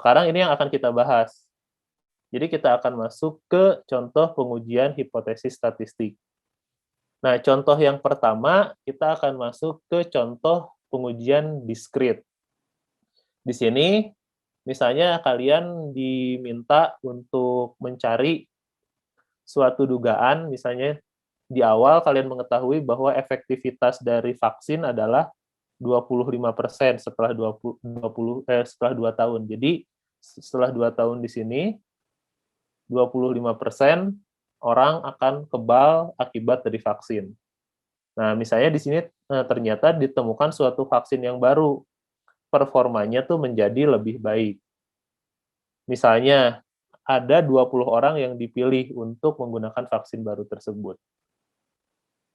Sekarang ini yang akan kita bahas. Jadi kita akan masuk ke contoh pengujian hipotesis statistik. Nah, contoh yang pertama, kita akan masuk ke contoh pengujian diskrit. Di sini, misalnya kalian diminta untuk mencari suatu dugaan, misalnya di awal kalian mengetahui bahwa efektivitas dari vaksin adalah 25% setelah 2 tahun. Jadi setelah 2 tahun di sini 25% orang akan kebal akibat dari vaksin. Nah, misalnya di sini ternyata ditemukan suatu vaksin yang baru, performanya tuh menjadi lebih baik. Misalnya ada 20 orang yang dipilih untuk menggunakan vaksin baru tersebut.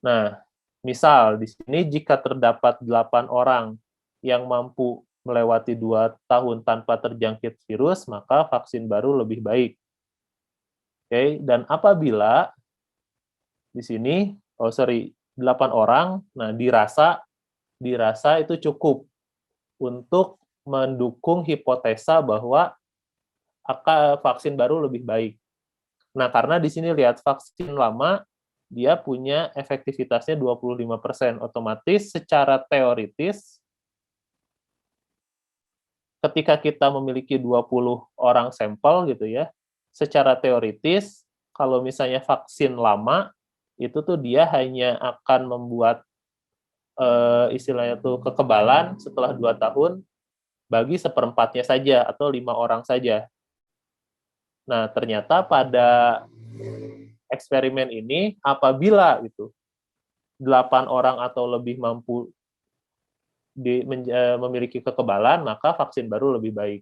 Nah, misal di sini jika terdapat 8 orang yang mampu melewati 2 tahun tanpa terjangkit virus, maka vaksin baru lebih baik. Oke, dan apabila di sini, 8 orang, nah dirasa itu cukup untuk mendukung hipotesa bahwa vaksin baru lebih baik. Nah, karena di sini lihat vaksin lama dia punya efektivitasnya 25%, otomatis secara teoritis ketika kita memiliki 20 orang sampel gitu ya, secara teoritis kalau misalnya vaksin lama itu tuh dia hanya akan membuat istilahnya tuh kekebalan setelah 2 tahun bagi seperempatnya saja atau 5 orang saja. Nah, ternyata pada eksperimen ini apabila itu 8 orang atau lebih mampu memiliki kekebalan, maka vaksin baru lebih baik.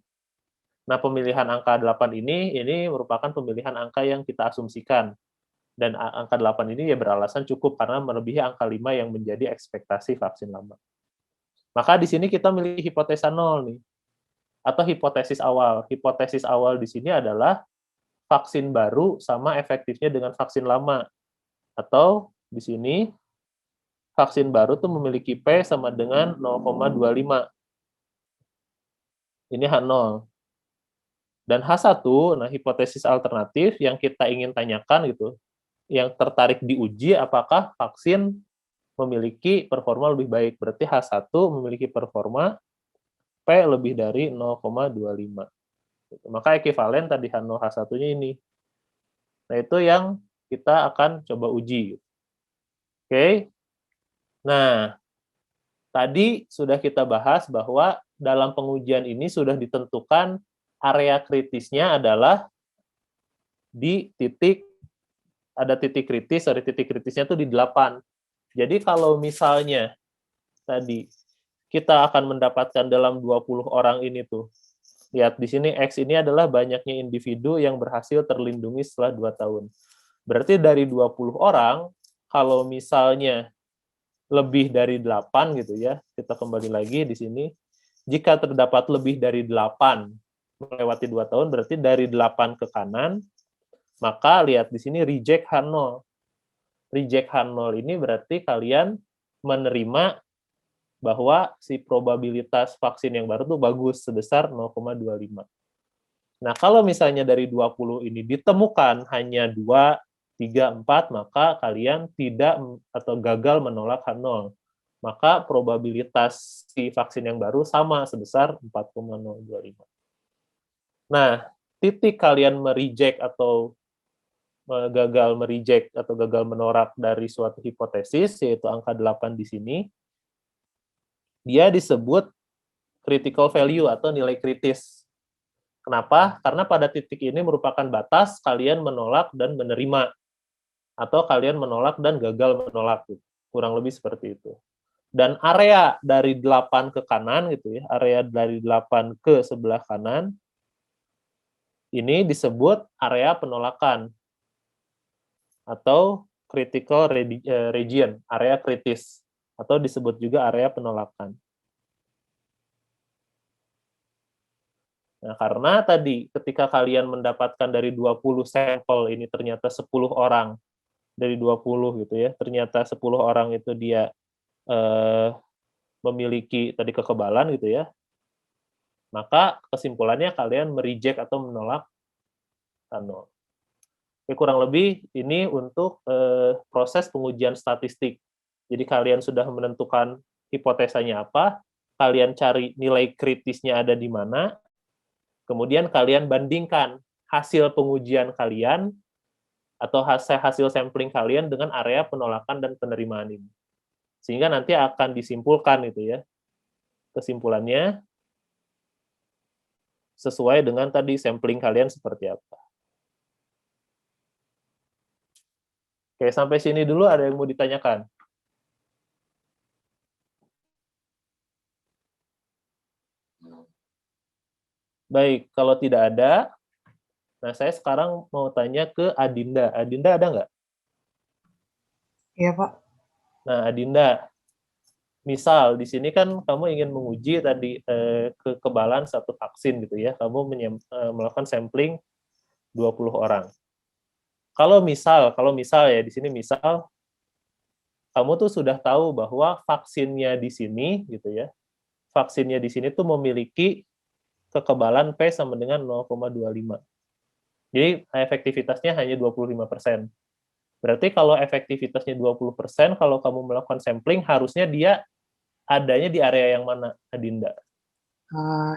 Nah, pemilihan angka 8 ini merupakan pemilihan angka yang kita asumsikan. Dan angka 8 ini ya beralasan cukup karena melebihi angka 5 yang menjadi ekspektasi vaksin lama. Maka di sini kita milih hipotesa 0 nih, atau hipotesis awal. Hipotesis awal di sini adalah vaksin baru sama efektifnya dengan vaksin lama. Atau di sini vaksin baru tuh memiliki P sama dengan 0,25. Ini H0. Dan H1, nah hipotesis alternatif yang kita ingin tanyakan gitu, yang tertarik diuji apakah vaksin memiliki performa lebih baik. Berarti H1 memiliki performa P lebih dari 0,25. Maka ekivalen tadi H0 H1-nya ini. Nah, itu yang kita akan coba uji. Oke. Nah, tadi sudah kita bahas bahwa dalam pengujian ini sudah ditentukan area kritisnya adalah di titik, ada titik kritis, titik kritisnya itu di 8. Jadi kalau misalnya tadi kita akan mendapatkan dalam 20 orang ini tuh, lihat di sini X ini adalah banyaknya individu yang berhasil terlindungi setelah 2 tahun. Berarti dari 20 orang, kalau misalnya lebih dari 8 gitu ya, kita kembali lagi di sini, jika terdapat lebih dari 8 melewati 2 tahun, berarti dari 8 ke kanan, maka lihat di sini reject H0. Reject H0 ini berarti kalian menerima bahwa si probabilitas vaksin yang baru tuh bagus sebesar 0,25. Nah, kalau misalnya dari 20 ini ditemukan hanya 2, 3, 4, maka kalian tidak atau gagal menolak H0. Maka probabilitas si vaksin yang baru sama sebesar 4,025. Nah, titik kalian mereject atau gagal mereject atau gagal menolak dari suatu hipotesis, yaitu angka 8 di sini, dia disebut critical value atau nilai kritis. Kenapa? Karena pada titik ini merupakan batas kalian menolak dan menerima, atau kalian menolak dan gagal menolak. Kurang lebih seperti itu. Dan area dari 8 ke kanan, gitu ya, area dari 8 ke sebelah kanan, ini disebut area penolakan, atau critical region, area kritis, atau disebut juga area penolakan. Nah, karena tadi ketika kalian mendapatkan dari 20 sampel ini ternyata 10 orang dari 20 gitu ya, ternyata 10 orang itu dia memiliki tadi kekebalan gitu ya. maka kesimpulannya kalian mereject atau menolak K0. Oke, kurang lebih ini untuk proses pengujian statistik. Jadi kalian sudah menentukan hipotesanya apa, kalian cari nilai kritisnya ada di mana, kemudian kalian bandingkan hasil pengujian kalian atau hasil sampling kalian dengan area penolakan dan penerimaan ini. Sehingga nanti akan disimpulkan itu ya. Kesimpulannya sesuai dengan tadi sampling kalian seperti apa. Oke, sampai sini dulu ada yang mau ditanyakan? Baik, kalau tidak ada, nah saya sekarang mau tanya ke Adinda. Adinda ada nggak? Iya, Pak. Nah, Adinda, misal di sini kan kamu ingin menguji tadi kekebalan satu vaksin gitu ya. Kamu melakukan sampling 20 orang. Kalau misal ya di sini misal kamu tuh sudah tahu bahwa vaksinnya di sini gitu ya. Vaksinnya di sini tuh memiliki kekebalan P sama dengan 0,25. Jadi efektivitasnya hanya 25%. Berarti kalau efektivitasnya 20%, kalau kamu melakukan sampling, harusnya dia adanya di area yang mana, Adinda?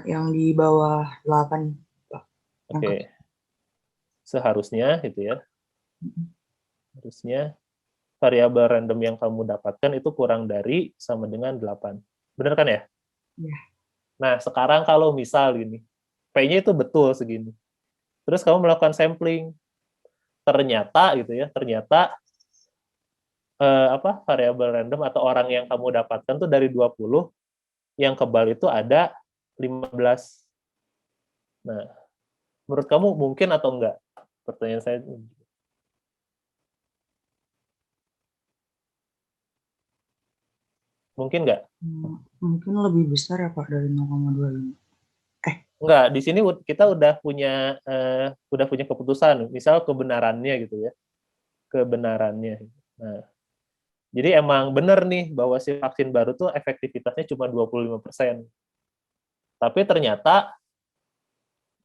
Yang di bawah 8, Pak. Oke, seharusnya gitu ya. Mm-mm. Harusnya variabel random yang kamu dapatkan itu kurang dari sama dengan 8. Benar kan ya? Iya. Nah, sekarang kalau misal gini, P-nya itu betul segini. Terus kamu melakukan sampling, ternyata gitu ya, ternyata variabel random atau orang yang kamu dapatkan tuh dari 20, yang kebal itu ada 15. Nah, menurut kamu mungkin atau enggak? Pertanyaan saya. Mungkin nggak? Mungkin lebih besar ya, Pak, dari 0,25. Enggak, di sini kita udah punya keputusan, misal kebenarannya gitu ya. Kebenarannya. Nah, jadi emang benar nih bahwa si vaksin baru tuh efektivitasnya cuma 25%. Tapi ternyata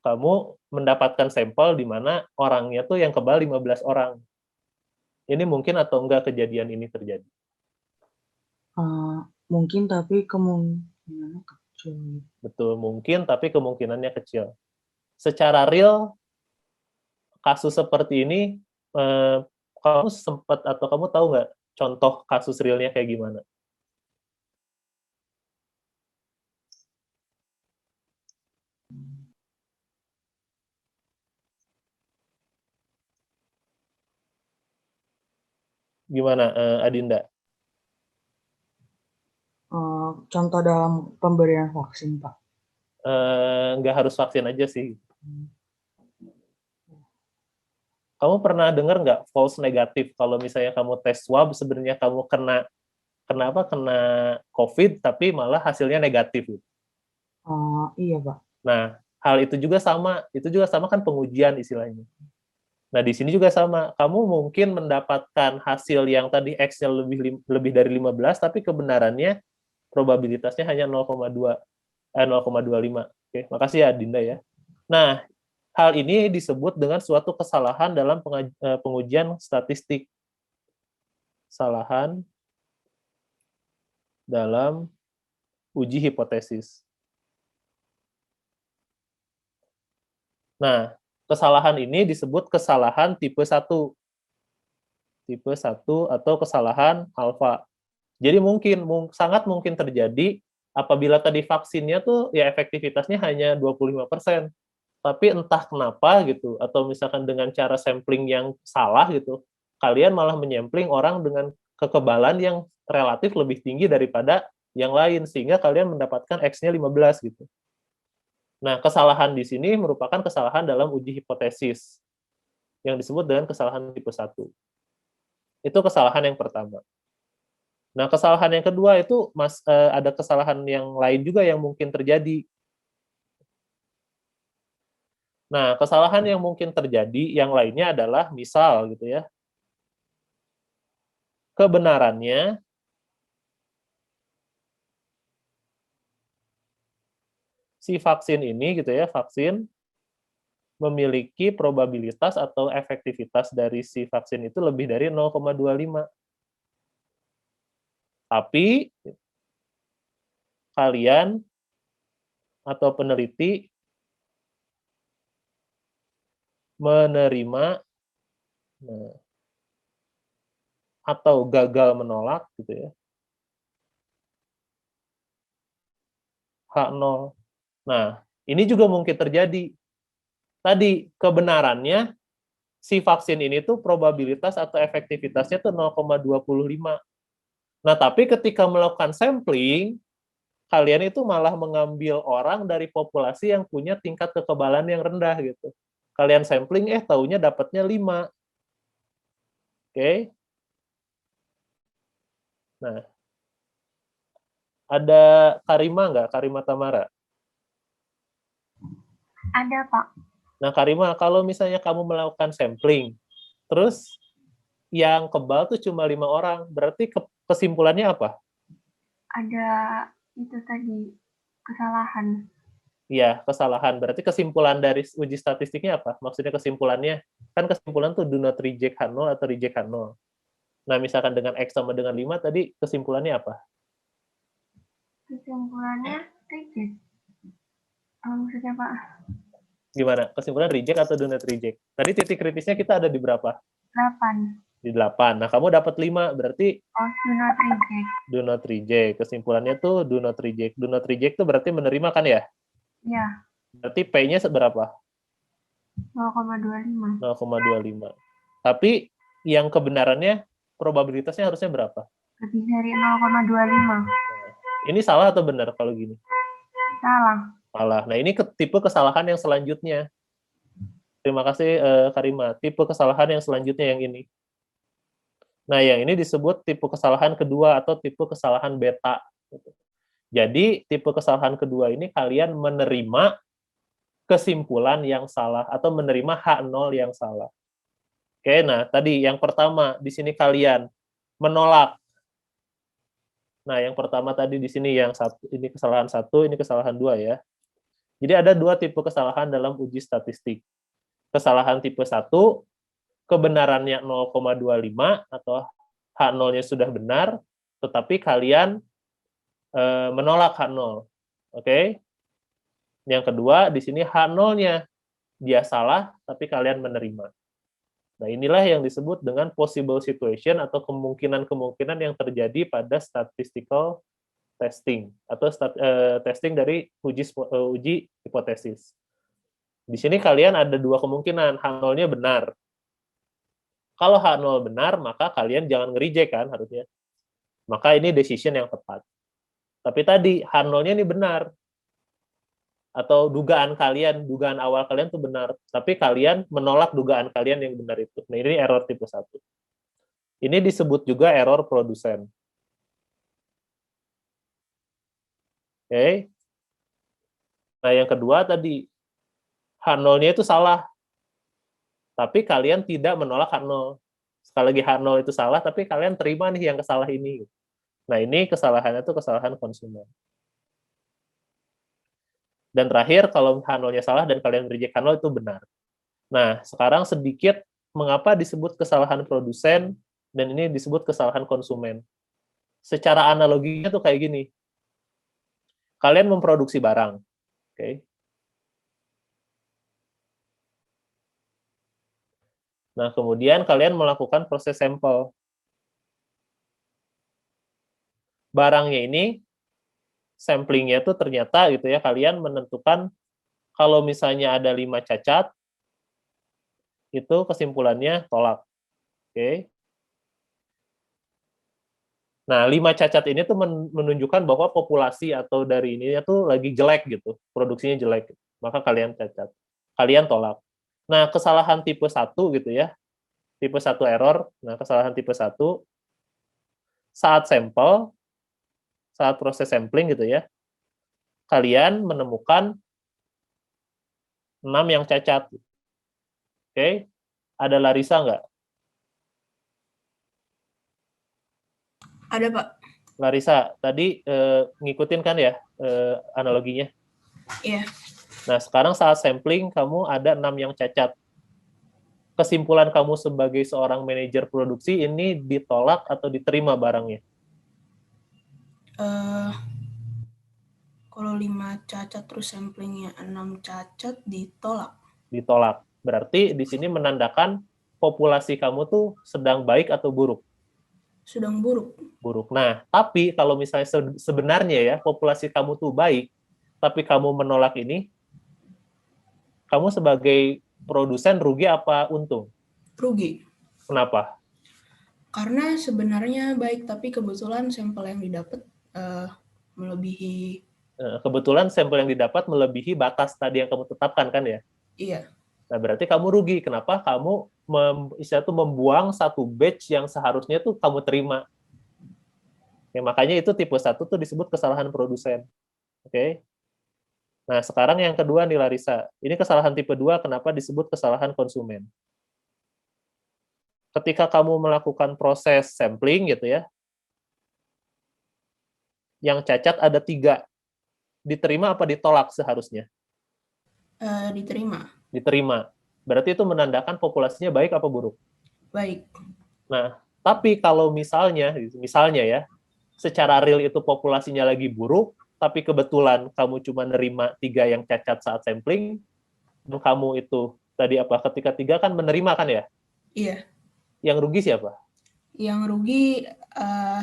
kamu mendapatkan sampel di mana orangnya tuh yang kebal 15 orang. Ini mungkin atau enggak kejadian ini terjadi? Mungkin, tapi kemungkinannya kecil. Betul, mungkin, tapi kemungkinannya kecil. Secara real, kasus seperti ini, eh, kamu sempat atau kamu tahu nggak contoh kasus realnya kayak gimana? Gimana, Adinda? Contoh dalam pemberian vaksin, Pak. Nggak harus vaksin aja sih. Kamu pernah dengar nggak false negatif? Kalau misalnya kamu tes swab, sebenarnya kamu kena COVID, tapi malah hasilnya negatif. Iya, Pak. Nah, hal itu juga sama kan pengujian istilahnya. Nah, di sini juga sama. Kamu mungkin mendapatkan hasil yang tadi X-nya lebih dari 15, tapi kebenarannya probabilitasnya hanya 0,25. Oke, makasih ya Dinda ya. Nah, hal ini disebut dengan suatu kesalahan dalam pengujian statistik. Kesalahan dalam uji hipotesis. Nah, kesalahan ini disebut kesalahan tipe 1. Tipe 1 atau kesalahan alfa. Jadi sangat mungkin terjadi apabila tadi vaksinnya tuh ya efektivitasnya hanya 25%. Tapi entah kenapa gitu, atau misalkan dengan cara sampling yang salah gitu, kalian malah menyampling orang dengan kekebalan yang relatif lebih tinggi daripada yang lain, sehingga kalian mendapatkan X-nya 15 gitu. Nah, kesalahan di sini merupakan kesalahan dalam uji hipotesis, yang disebut dengan kesalahan tipe 1. Itu kesalahan yang pertama. Nah, kesalahan yang kedua itu ada kesalahan yang lain juga yang mungkin terjadi. Nah, kesalahan yang mungkin terjadi yang lainnya adalah misal gitu ya, kebenarannya si vaksin ini gitu ya, vaksin memiliki probabilitas atau efektivitas dari si vaksin itu lebih dari 0,25. Tapi kalian atau peneliti menerima atau gagal menolak gitu ya, H0. Nah, ini juga mungkin terjadi. Tadi kebenarannya si vaksin ini tuh probabilitas atau efektivitasnya tuh 0,25. Nah, tapi ketika melakukan sampling, kalian itu malah mengambil orang dari populasi yang punya tingkat kekebalan yang rendah gitu. Kalian sampling, taunya dapatnya 5. Oke. Nah, ada Karima nggak? Karima Tamara? Ada, Pak. Nah, Karima, kalau misalnya kamu melakukan sampling, terus yang kebal tuh cuma 5 orang, berarti kesimpulannya apa? Ada itu tadi, kesalahan. Iya, kesalahan. Berarti kesimpulan dari uji statistiknya apa? Maksudnya kesimpulannya, kan kesimpulan tuh do not reject H0 atau reject H0. Nah, misalkan dengan X sama dengan 5 tadi, kesimpulannya apa? Kesimpulannya reject. Maksudnya, Pak? Gimana? Kesimpulan reject atau do not reject? Tadi titik kritisnya kita ada di berapa? 8. Di 8. Nah, kamu dapat 5, berarti Oh, do not reject. do not reject. Kesimpulannya tuh do not reject. Do not reject tuh berarti menerima kan ya? Ya, Berarti P-nya seberapa? 0,25. 0,25. Tapi yang kebenarannya probabilitasnya harusnya berapa? Lebih dari 0,25. Ini salah atau benar kalau gini? Salah. Salah. Nah, ini tipe kesalahan yang selanjutnya. Terima kasih, Karima. Tipe kesalahan yang selanjutnya yang ini. Nah, yang ini disebut tipe kesalahan kedua atau tipe kesalahan beta. Jadi, tipe kesalahan kedua ini kalian menerima kesimpulan yang salah atau menerima H0 yang salah. Oke, nah tadi yang pertama di sini kalian menolak. Nah, yang pertama tadi di sini yang satu, ini kesalahan 1, ini kesalahan 2 ya. Jadi ada 2 tipe kesalahan dalam uji statistik. Kesalahan tipe 1, kebenarannya 0,25 atau H0-nya sudah benar, tetapi kalian menolak H0. Oke? Yang kedua, di sini H0-nya dia salah, tapi kalian menerima. Nah, inilah yang disebut dengan possible situation atau kemungkinan-kemungkinan yang terjadi pada statistical testing atau testing dari uji hipotesis. Di sini kalian ada 2 kemungkinan, H0-nya benar. Kalau H0 benar, maka kalian jangan nge-reject kan harusnya. Maka ini decision yang tepat. Tapi tadi H0-nya ini benar. Atau dugaan awal kalian itu benar, tapi kalian menolak dugaan kalian yang benar itu. Nah, ini error tipe 1. Ini disebut juga error produsen. Oke. Nah, yang kedua tadi, H0-nya itu salah, tapi kalian tidak menolak H0. Sekali lagi H0 itu salah, tapi kalian terima nih yang kesalah ini. Nah, ini kesalahannya itu kesalahan konsumen. Dan terakhir, kalau H0-nya salah dan kalian reject H0 itu benar. Nah, sekarang sedikit mengapa disebut kesalahan produsen dan ini disebut kesalahan konsumen. Secara analoginya tuh kayak gini. Kalian memproduksi barang, oke? Nah, kemudian kalian melakukan proses sampel. Barangnya ini, samplingnya tuh ternyata gitu ya, kalian menentukan kalau misalnya ada 5 cacat, itu kesimpulannya tolak, oke? Nah, 5 cacat ini tuh menunjukkan bahwa populasi atau dari ininya tuh lagi jelek gitu, produksinya jelek. Maka kalian cacat. Kalian tolak. Nah, kesalahan tipe 1 gitu ya. Tipe 1 error. Nah, kesalahan tipe 1 saat sampel, saat proses sampling gitu ya. Kalian menemukan 6 yang cacat. Oke? Ada Larisa nggak? Ada, Pak. Larisa, tadi ngikutin kan ya analoginya? Iya. Nah, sekarang saat sampling, kamu ada 6 yang cacat. Kesimpulan kamu sebagai seorang manajer produksi, ini ditolak atau diterima barangnya? Kalau 5 cacat terus samplingnya 6 cacat, ditolak. Ditolak. Berarti di sini menandakan populasi kamu tuh sedang baik atau buruk? Sedang buruk. Buruk. Nah, tapi kalau misalnya sebenarnya ya, populasi kamu tuh baik, tapi kamu menolak ini, kamu sebagai produsen rugi apa untung? Rugi. Kenapa? Karena sebenarnya baik, tapi kebetulan sampel yang didapat melebihi. Kebetulan sampel yang didapat melebihi batas tadi yang kamu tetapkan kan ya? Iya. Nah, berarti kamu rugi. Kenapa? Kamu istilahnya tuh membuang satu batch yang seharusnya tuh kamu terima. Ya, makanya itu tipe 1 tuh disebut kesalahan produsen. Oke. Nah, sekarang yang kedua nih Larissa. Ini kesalahan tipe 2, kenapa disebut kesalahan konsumen? Ketika kamu melakukan proses sampling gitu ya, yang cacat ada 3. Diterima apa ditolak seharusnya? Diterima. Diterima. Berarti itu menandakan populasinya baik apa buruk? Baik. Nah, tapi kalau misalnya ya, secara real itu populasinya lagi buruk, tapi kebetulan kamu cuma nerima 3 yang cacat saat sampling, dan kamu itu tadi ketika 3 kan menerima kan ya? Iya. Yang rugi siapa? Yang rugi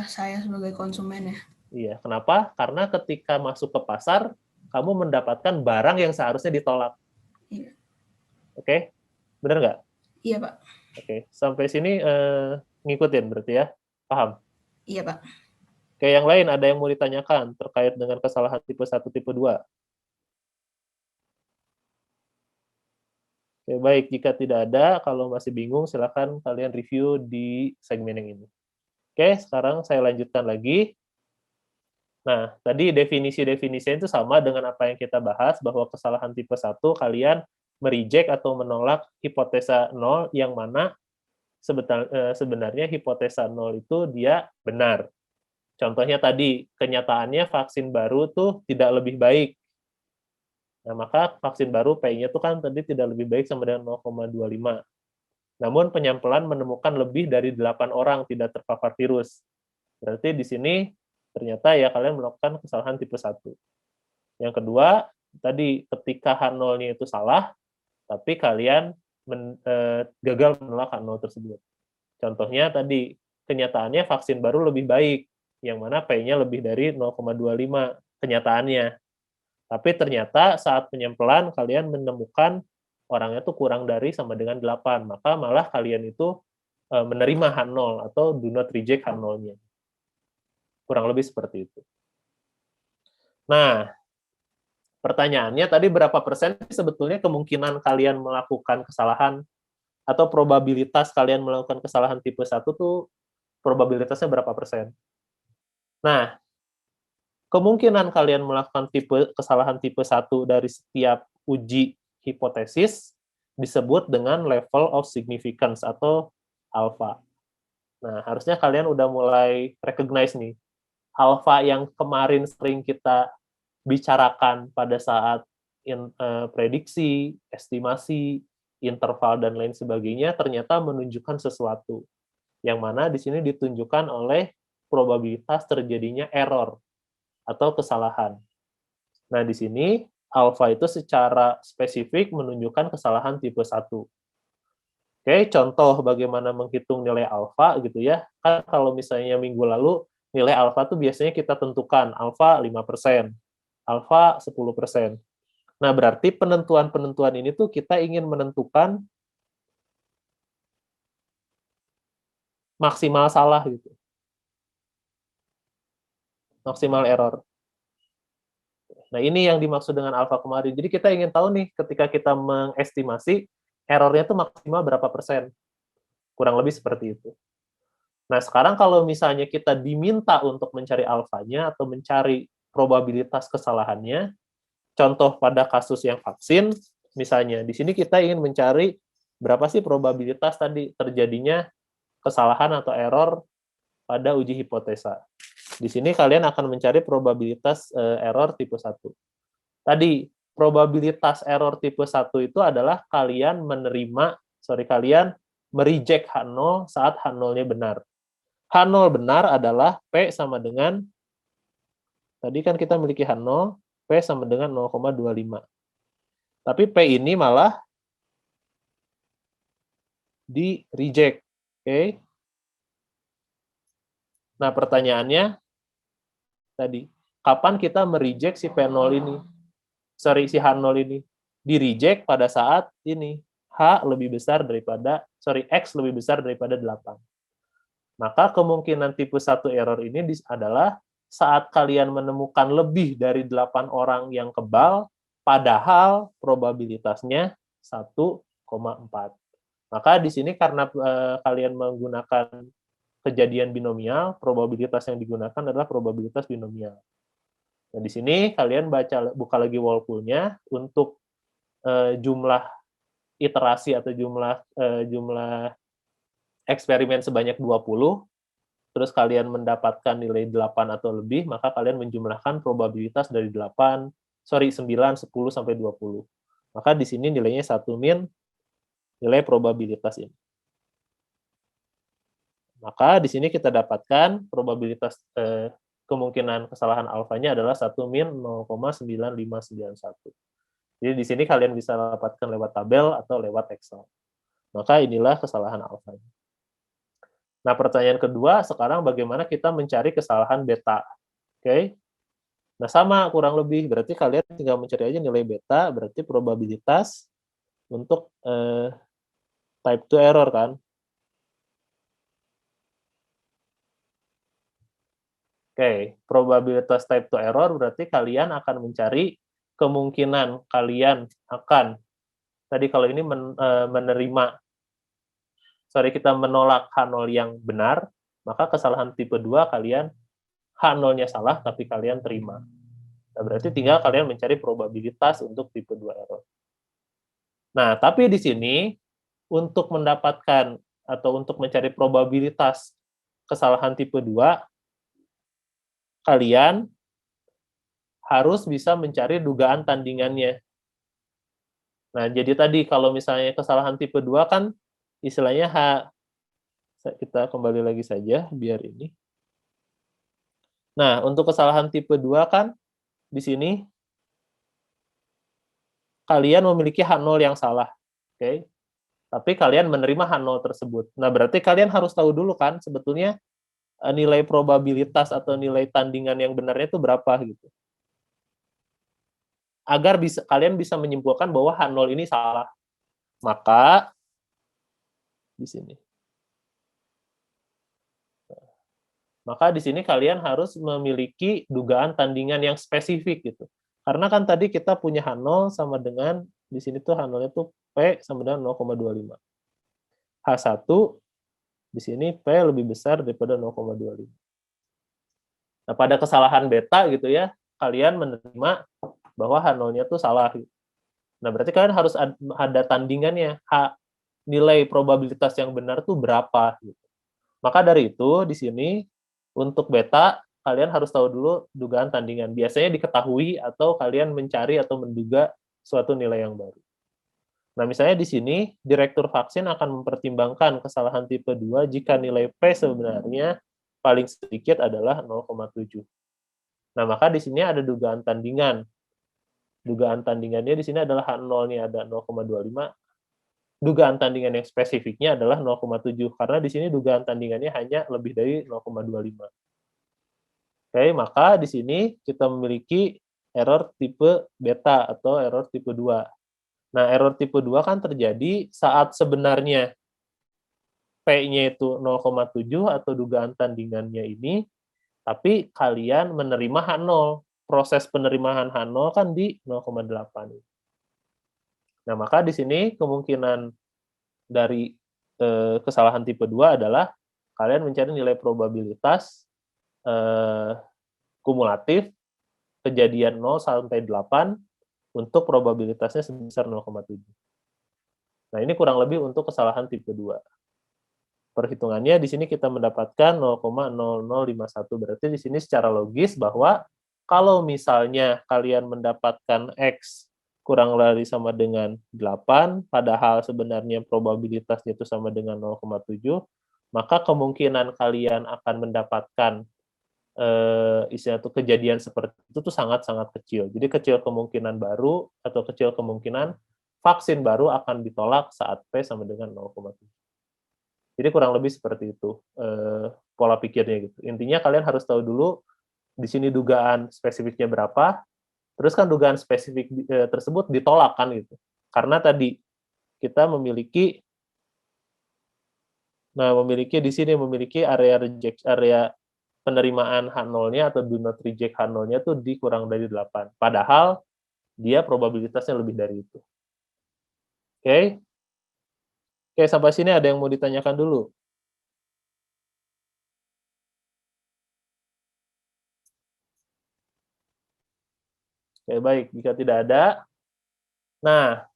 saya sebagai konsumen ya. Iya, kenapa? Karena ketika masuk ke pasar, kamu mendapatkan barang yang seharusnya ditolak. Iya. Oke? Benar nggak? Iya, Pak. Oke, sampai sini ngikutin berarti ya? Paham? Iya, Pak. Oke, yang lain ada yang mau ditanyakan terkait dengan kesalahan tipe 1, tipe 2? Oke, baik. Jika tidak ada, kalau masih bingung, silakan kalian review di segmen yang ini. Oke, sekarang saya lanjutkan lagi. Nah, tadi definisi-definisinya itu sama dengan apa yang kita bahas, bahwa kesalahan tipe 1, kalian mereject atau menolak hipotesa 0, yang mana sebenarnya hipotesa 0 itu dia benar. Contohnya tadi, kenyataannya vaksin baru tuh tidak lebih baik. Nah, maka vaksin baru P-nya tuh kan tadi tidak lebih baik sama dengan 0,25. Namun penyampelan menemukan lebih dari 8 orang tidak terpapar virus. Berarti di sini ternyata ya kalian melakukan kesalahan tipe 1. Yang kedua, tadi ketika H0-nya itu salah, tapi kalian gagal menolak H0 tersebut. Contohnya tadi, kenyataannya vaksin baru lebih baik, yang mana P-nya lebih dari 0,25 kenyataannya. Tapi ternyata saat penyampelan kalian menemukan orangnya tuh kurang dari sama dengan 8, maka malah kalian itu menerima H0 atau do not reject H0-nya. Kurang lebih seperti itu. Nah, pertanyaannya tadi berapa persen sebetulnya kemungkinan kalian melakukan kesalahan atau probabilitas kalian melakukan kesalahan tipe 1 tuh probabilitasnya berapa persen? Nah, kemungkinan kalian melakukan kesalahan tipe 1 dari setiap uji hipotesis disebut dengan level of significance atau alpha. Nah, harusnya kalian udah mulai recognize nih, alpha yang kemarin sering kita bicarakan pada saat prediksi, estimasi, interval, dan lain sebagainya, ternyata menunjukkan sesuatu. Yang mana di sini ditunjukkan oleh probabilitas terjadinya error atau kesalahan. Nah, di sini alpha itu secara spesifik menunjukkan kesalahan tipe 1. Oke, contoh bagaimana menghitung nilai alfa gitu ya. Kan kalau misalnya minggu lalu nilai alfa tuh biasanya kita tentukan alfa 5%, alfa 10%. Nah, berarti penentuan-penentuan ini tuh kita ingin menentukan maksimal salah gitu. Maksimal error. Nah, ini yang dimaksud dengan alfa kemarin. Jadi kita ingin tahu nih, ketika kita mengestimasi, errornya itu maksimal berapa persen. Kurang lebih seperti itu. Nah, sekarang kalau misalnya kita diminta untuk mencari alfanya atau mencari probabilitas kesalahannya, contoh pada kasus yang vaksin, misalnya, di sini kita ingin mencari berapa sih probabilitas tadi terjadinya kesalahan atau error pada uji hipotesa. Di sini kalian akan mencari probabilitas error tipe 1. Tadi, probabilitas error tipe 1 itu adalah kalian mereject H0 saat H0-nya benar. H0 benar adalah P sama dengan, tadi kan kita memiliki H0, P sama dengan 0,25. Tapi P ini malah di reject. Oke. Nah, pertanyaannya tadi, kapan kita mereject si P0 ini? Si H0 ini. Di reject pada saat ini, X lebih besar daripada 8. Maka kemungkinan tipe 1 error ini adalah saat kalian menemukan lebih dari 8 orang yang kebal, padahal probabilitasnya 1,4. Maka di sini karena kalian menggunakan kejadian binomial, probabilitas yang digunakan adalah probabilitas binomial. Nah, di sini kalian buka lagi Walpole-nya untuk jumlah iterasi atau jumlah eksperimen sebanyak 20, terus kalian mendapatkan nilai 8 atau lebih, maka kalian menjumlahkan probabilitas dari 9, 10, sampai 20. Maka di sini nilainya 1 min, nilai probabilitas ini. Maka di sini kita dapatkan probabilitas kemungkinan kesalahan alfanya adalah 1 min 0,9591. Jadi di sini kalian bisa dapatkan lewat tabel atau lewat Excel. Maka inilah kesalahan alfanya. Nah, pertanyaan kedua, sekarang bagaimana kita mencari kesalahan beta? Oke. Nah, sama kurang lebih, berarti kalian tinggal mencari aja nilai beta, berarti probabilitas untuk type 2 error kan. Oke, probabilitas type 2 error berarti kalian akan mencari kemungkinan kalian akan, tadi kalau ini kita menolak H0 yang benar, maka kesalahan tipe 2 kalian H0-nya salah, tapi kalian terima. Nah, berarti tinggal kalian mencari probabilitas untuk tipe 2 error. Nah, tapi di sini, untuk mendapatkan atau untuk mencari probabilitas kesalahan tipe 2, kalian harus bisa mencari dugaan tandingannya. Nah, jadi tadi kalau misalnya kesalahan tipe 2 kan istilahnya kita kembali lagi saja biar ini. Nah, untuk kesalahan tipe 2 kan di sini kalian memiliki H0 yang salah. Oke. Tapi kalian menerima H0 tersebut. Nah, berarti kalian harus tahu dulu kan sebetulnya nilai probabilitas atau nilai tandingan yang benarnya itu berapa gitu. Agar kalian bisa menyimpulkan bahwa H0 ini salah. Maka di sini. Maka di sini kalian harus memiliki dugaan tandingan yang spesifik gitu. Karena kan tadi kita punya H0 sama dengan di sini tuh H0-nya tuh P sama dengan 0,25. H1 di sini P lebih besar daripada 0,25. Nah, pada kesalahan beta gitu ya, kalian menerima bahwa H0-nya tuh salah. Nah, berarti kalian harus ada tandingannya, nilai probabilitas yang benar tuh berapa gitu. Maka dari itu di sini untuk beta kalian harus tahu dulu dugaan tandingan. Biasanya diketahui atau kalian mencari atau menduga suatu nilai yang baru. Nah, misalnya di sini, direktur vaksin akan mempertimbangkan kesalahan tipe 2 jika nilai P sebenarnya paling sedikit adalah 0,7. Nah, maka di sini ada dugaan tandingan. Dugaan tandingannya di sini adalah H0-nya ada 0,25. Dugaan tandingan yang spesifiknya adalah 0,7. Karena di sini dugaan tandingannya hanya lebih dari 0,25. Oke, maka di sini kita memiliki error tipe beta atau error tipe 2. Nah, error tipe 2 kan terjadi saat sebenarnya P-nya itu 0,7 atau dugaan tandingannya ini, tapi kalian menerima H0. Proses penerimaan H0 kan di 0,8. Nah, maka di sini kemungkinan dari kesalahan tipe 2 adalah kalian mencari nilai probabilitas kumulatif kejadian 0 sampai 8 untuk probabilitasnya sebesar 0,7. Nah, ini kurang lebih untuk kesalahan tipe 2. Perhitungannya di sini kita mendapatkan 0,0051. Berarti di sini secara logis bahwa kalau misalnya kalian mendapatkan X kurang dari sama dengan 8, padahal sebenarnya probabilitasnya itu sama dengan 0,7, maka kemungkinan kalian akan mendapatkan istilahnya tuh kejadian seperti itu tuh sangat-sangat kecil. Jadi kecil kemungkinan baru atau kecil kemungkinan vaksin baru akan ditolak saat P sama dengan 0,7. Jadi kurang lebih seperti itu pola pikirnya gitu. Intinya kalian harus tahu dulu di sini dugaan spesifiknya berapa, terus kan dugaan spesifik tersebut ditolak kan gitu. Karena tadi kita memiliki di sini memiliki area penerimaan H0-nya atau do not reject H0-nya tuh dikurang dari 8. Padahal dia probabilitasnya lebih dari itu. Oke? Oke, sampai sini ada yang mau ditanyakan dulu? Oke, baik. Jika tidak ada, nah,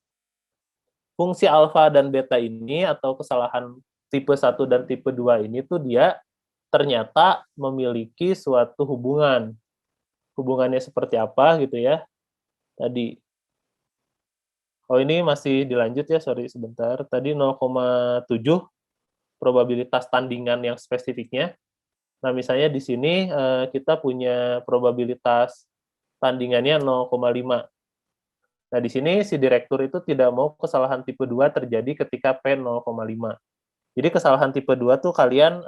fungsi alfa dan beta ini atau kesalahan tipe 1 dan tipe 2 ini tuh dia ternyata memiliki suatu hubungan. Hubungannya seperti apa gitu ya. Tadi. Oh, ini masih dilanjut ya, sorry sebentar. Tadi 0,7 probabilitas tandingan yang spesifiknya. Nah, misalnya di sini kita punya probabilitas tandingannya 0,5. Nah, di sini si direktur itu tidak mau kesalahan tipe 2 terjadi ketika P 0,5. Jadi kesalahan tipe 2 tuh kalian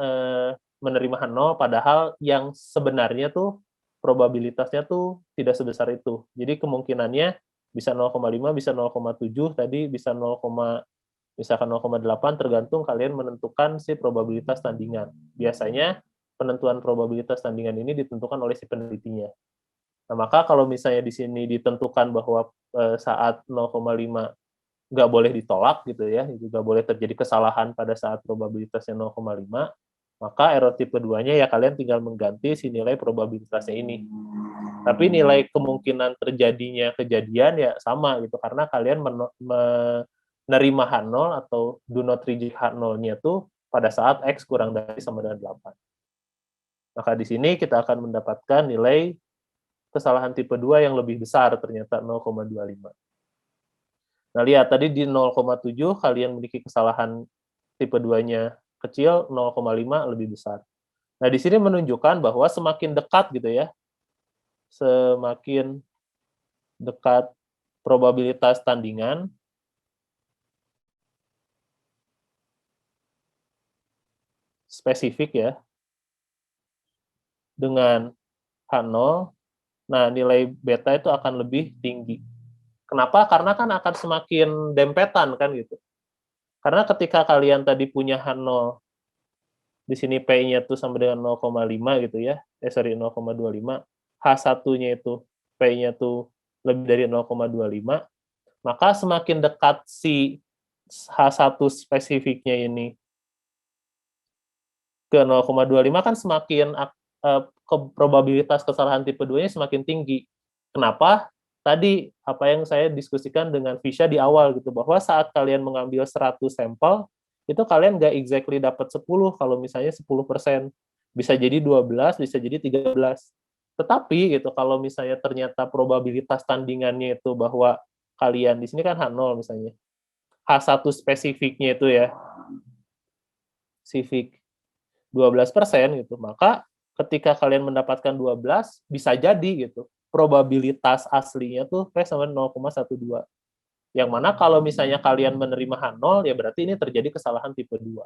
menerima H0 padahal yang sebenarnya tuh probabilitasnya tuh tidak sebesar itu. Jadi kemungkinannya bisa 0,5, bisa 0,7, tadi bisa 0, misalkan 0,8 tergantung kalian menentukan si probabilitas tandingan. Biasanya penentuan probabilitas tandingan ini ditentukan oleh si penelitinya. Nah, maka kalau misalnya di sini ditentukan bahwa saat 0,5 nggak boleh ditolak gitu ya, juga boleh terjadi kesalahan pada saat probabilitasnya 0,5, maka error tipe 2-nya ya kalian tinggal mengganti si nilai probabilitasnya ini. Tapi nilai kemungkinan terjadinya kejadian ya sama gitu, karena kalian menerima H0 atau do not reject H0-nya tuh pada saat X kurang dari sama dengan 8. Maka di sini kita akan mendapatkan nilai kesalahan tipe 2 yang lebih besar, ternyata 0,25. Nah, lihat tadi di 0,7 kalian memiliki kesalahan tipe 2-nya kecil, 0,5 lebih besar. Nah, di sini menunjukkan bahwa semakin dekat gitu ya, semakin dekat probabilitas tandingan spesifik ya, dengan H0, nah nilai beta itu akan lebih tinggi. Kenapa? Karena kan akan semakin dempetan kan gitu. Karena ketika kalian tadi punya H0, di sini P-nya tuh sama dengan 0,5 gitu ya, 0,25, H1-nya itu P-nya tuh lebih dari 0,25, maka semakin dekat si H1 spesifiknya ini ke 0,25 kan semakin probabilitas kesalahan tipe 2-nya semakin tinggi. Kenapa? Tadi apa yang saya diskusikan dengan Fisha di awal gitu, bahwa saat kalian mengambil 100 sampel, itu kalian nggak exactly dapat 10 kalau misalnya 10%. Bisa jadi 12, bisa jadi 13. Tetapi gitu, kalau misalnya ternyata probabilitas tandingannya itu bahwa kalian di sini kan H0 misalnya. H1 spesifiknya itu ya, spesifik 12% gitu, maka ketika kalian mendapatkan 12, bisa jadi gitu, probabilitas aslinya tuh P sama 0,12. Yang mana kalau misalnya kalian menerima H0, ya berarti ini terjadi kesalahan tipe 2.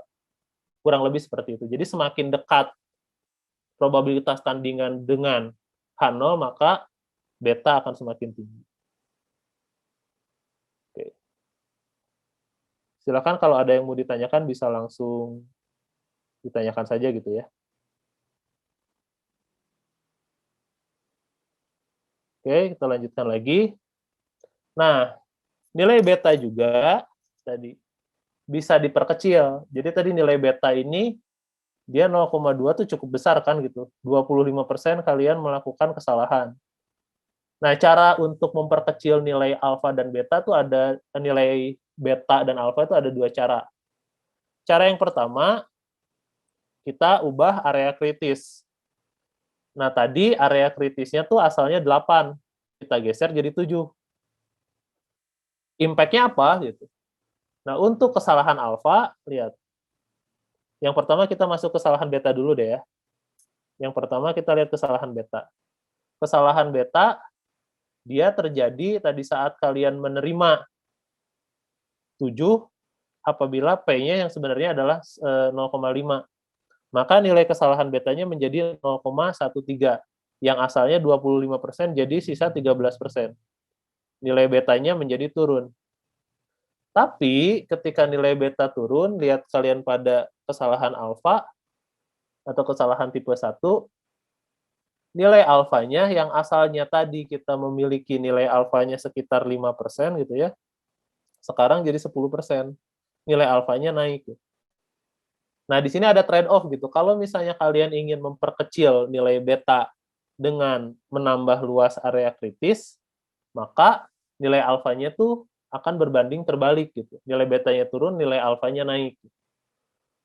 Kurang lebih seperti itu. Jadi semakin dekat probabilitas tandingan dengan H0, maka beta akan semakin tinggi. Oke. Silakan kalau ada yang mau ditanyakan, bisa langsung ditanyakan saja gitu ya. Oke, kita lanjutkan lagi. Nah, nilai beta juga tadi bisa diperkecil. Jadi tadi nilai beta ini dia 0,2 tuh cukup besar kan gitu. 25% kalian melakukan kesalahan. Nah, cara untuk memperkecil nilai alfa dan beta tuh ada nilai beta dan alfa itu ada dua cara. Cara yang pertama, kita ubah area kritis. Nah, tadi area kritisnya tuh asalnya 8. Kita geser jadi 7. impact-nya apa gitu. Nah, untuk kesalahan alfa, lihat. Yang pertama kita masuk kesalahan beta dulu deh ya. Yang pertama kita lihat kesalahan beta. Kesalahan beta, dia terjadi tadi saat kalian menerima 7 apabila P-nya yang sebenarnya adalah 0,5. Maka nilai kesalahan betanya menjadi 0,13. Yang asalnya 25% jadi sisa 13%. Nilai betanya menjadi turun. Tapi ketika nilai beta turun, lihat kalian pada kesalahan alfa atau kesalahan tipe 1, nilai alfanya yang asalnya tadi kita memiliki nilai alfanya sekitar 5% gitu ya, sekarang jadi 10%. Nilai alfanya naik. Nah, di sini ada trade-off gitu. Kalau misalnya kalian ingin memperkecil nilai beta dengan menambah luas area kritis, maka nilai alfanya tuh akan berbanding terbalik gitu. Nilai betanya turun, nilai alfanya naik.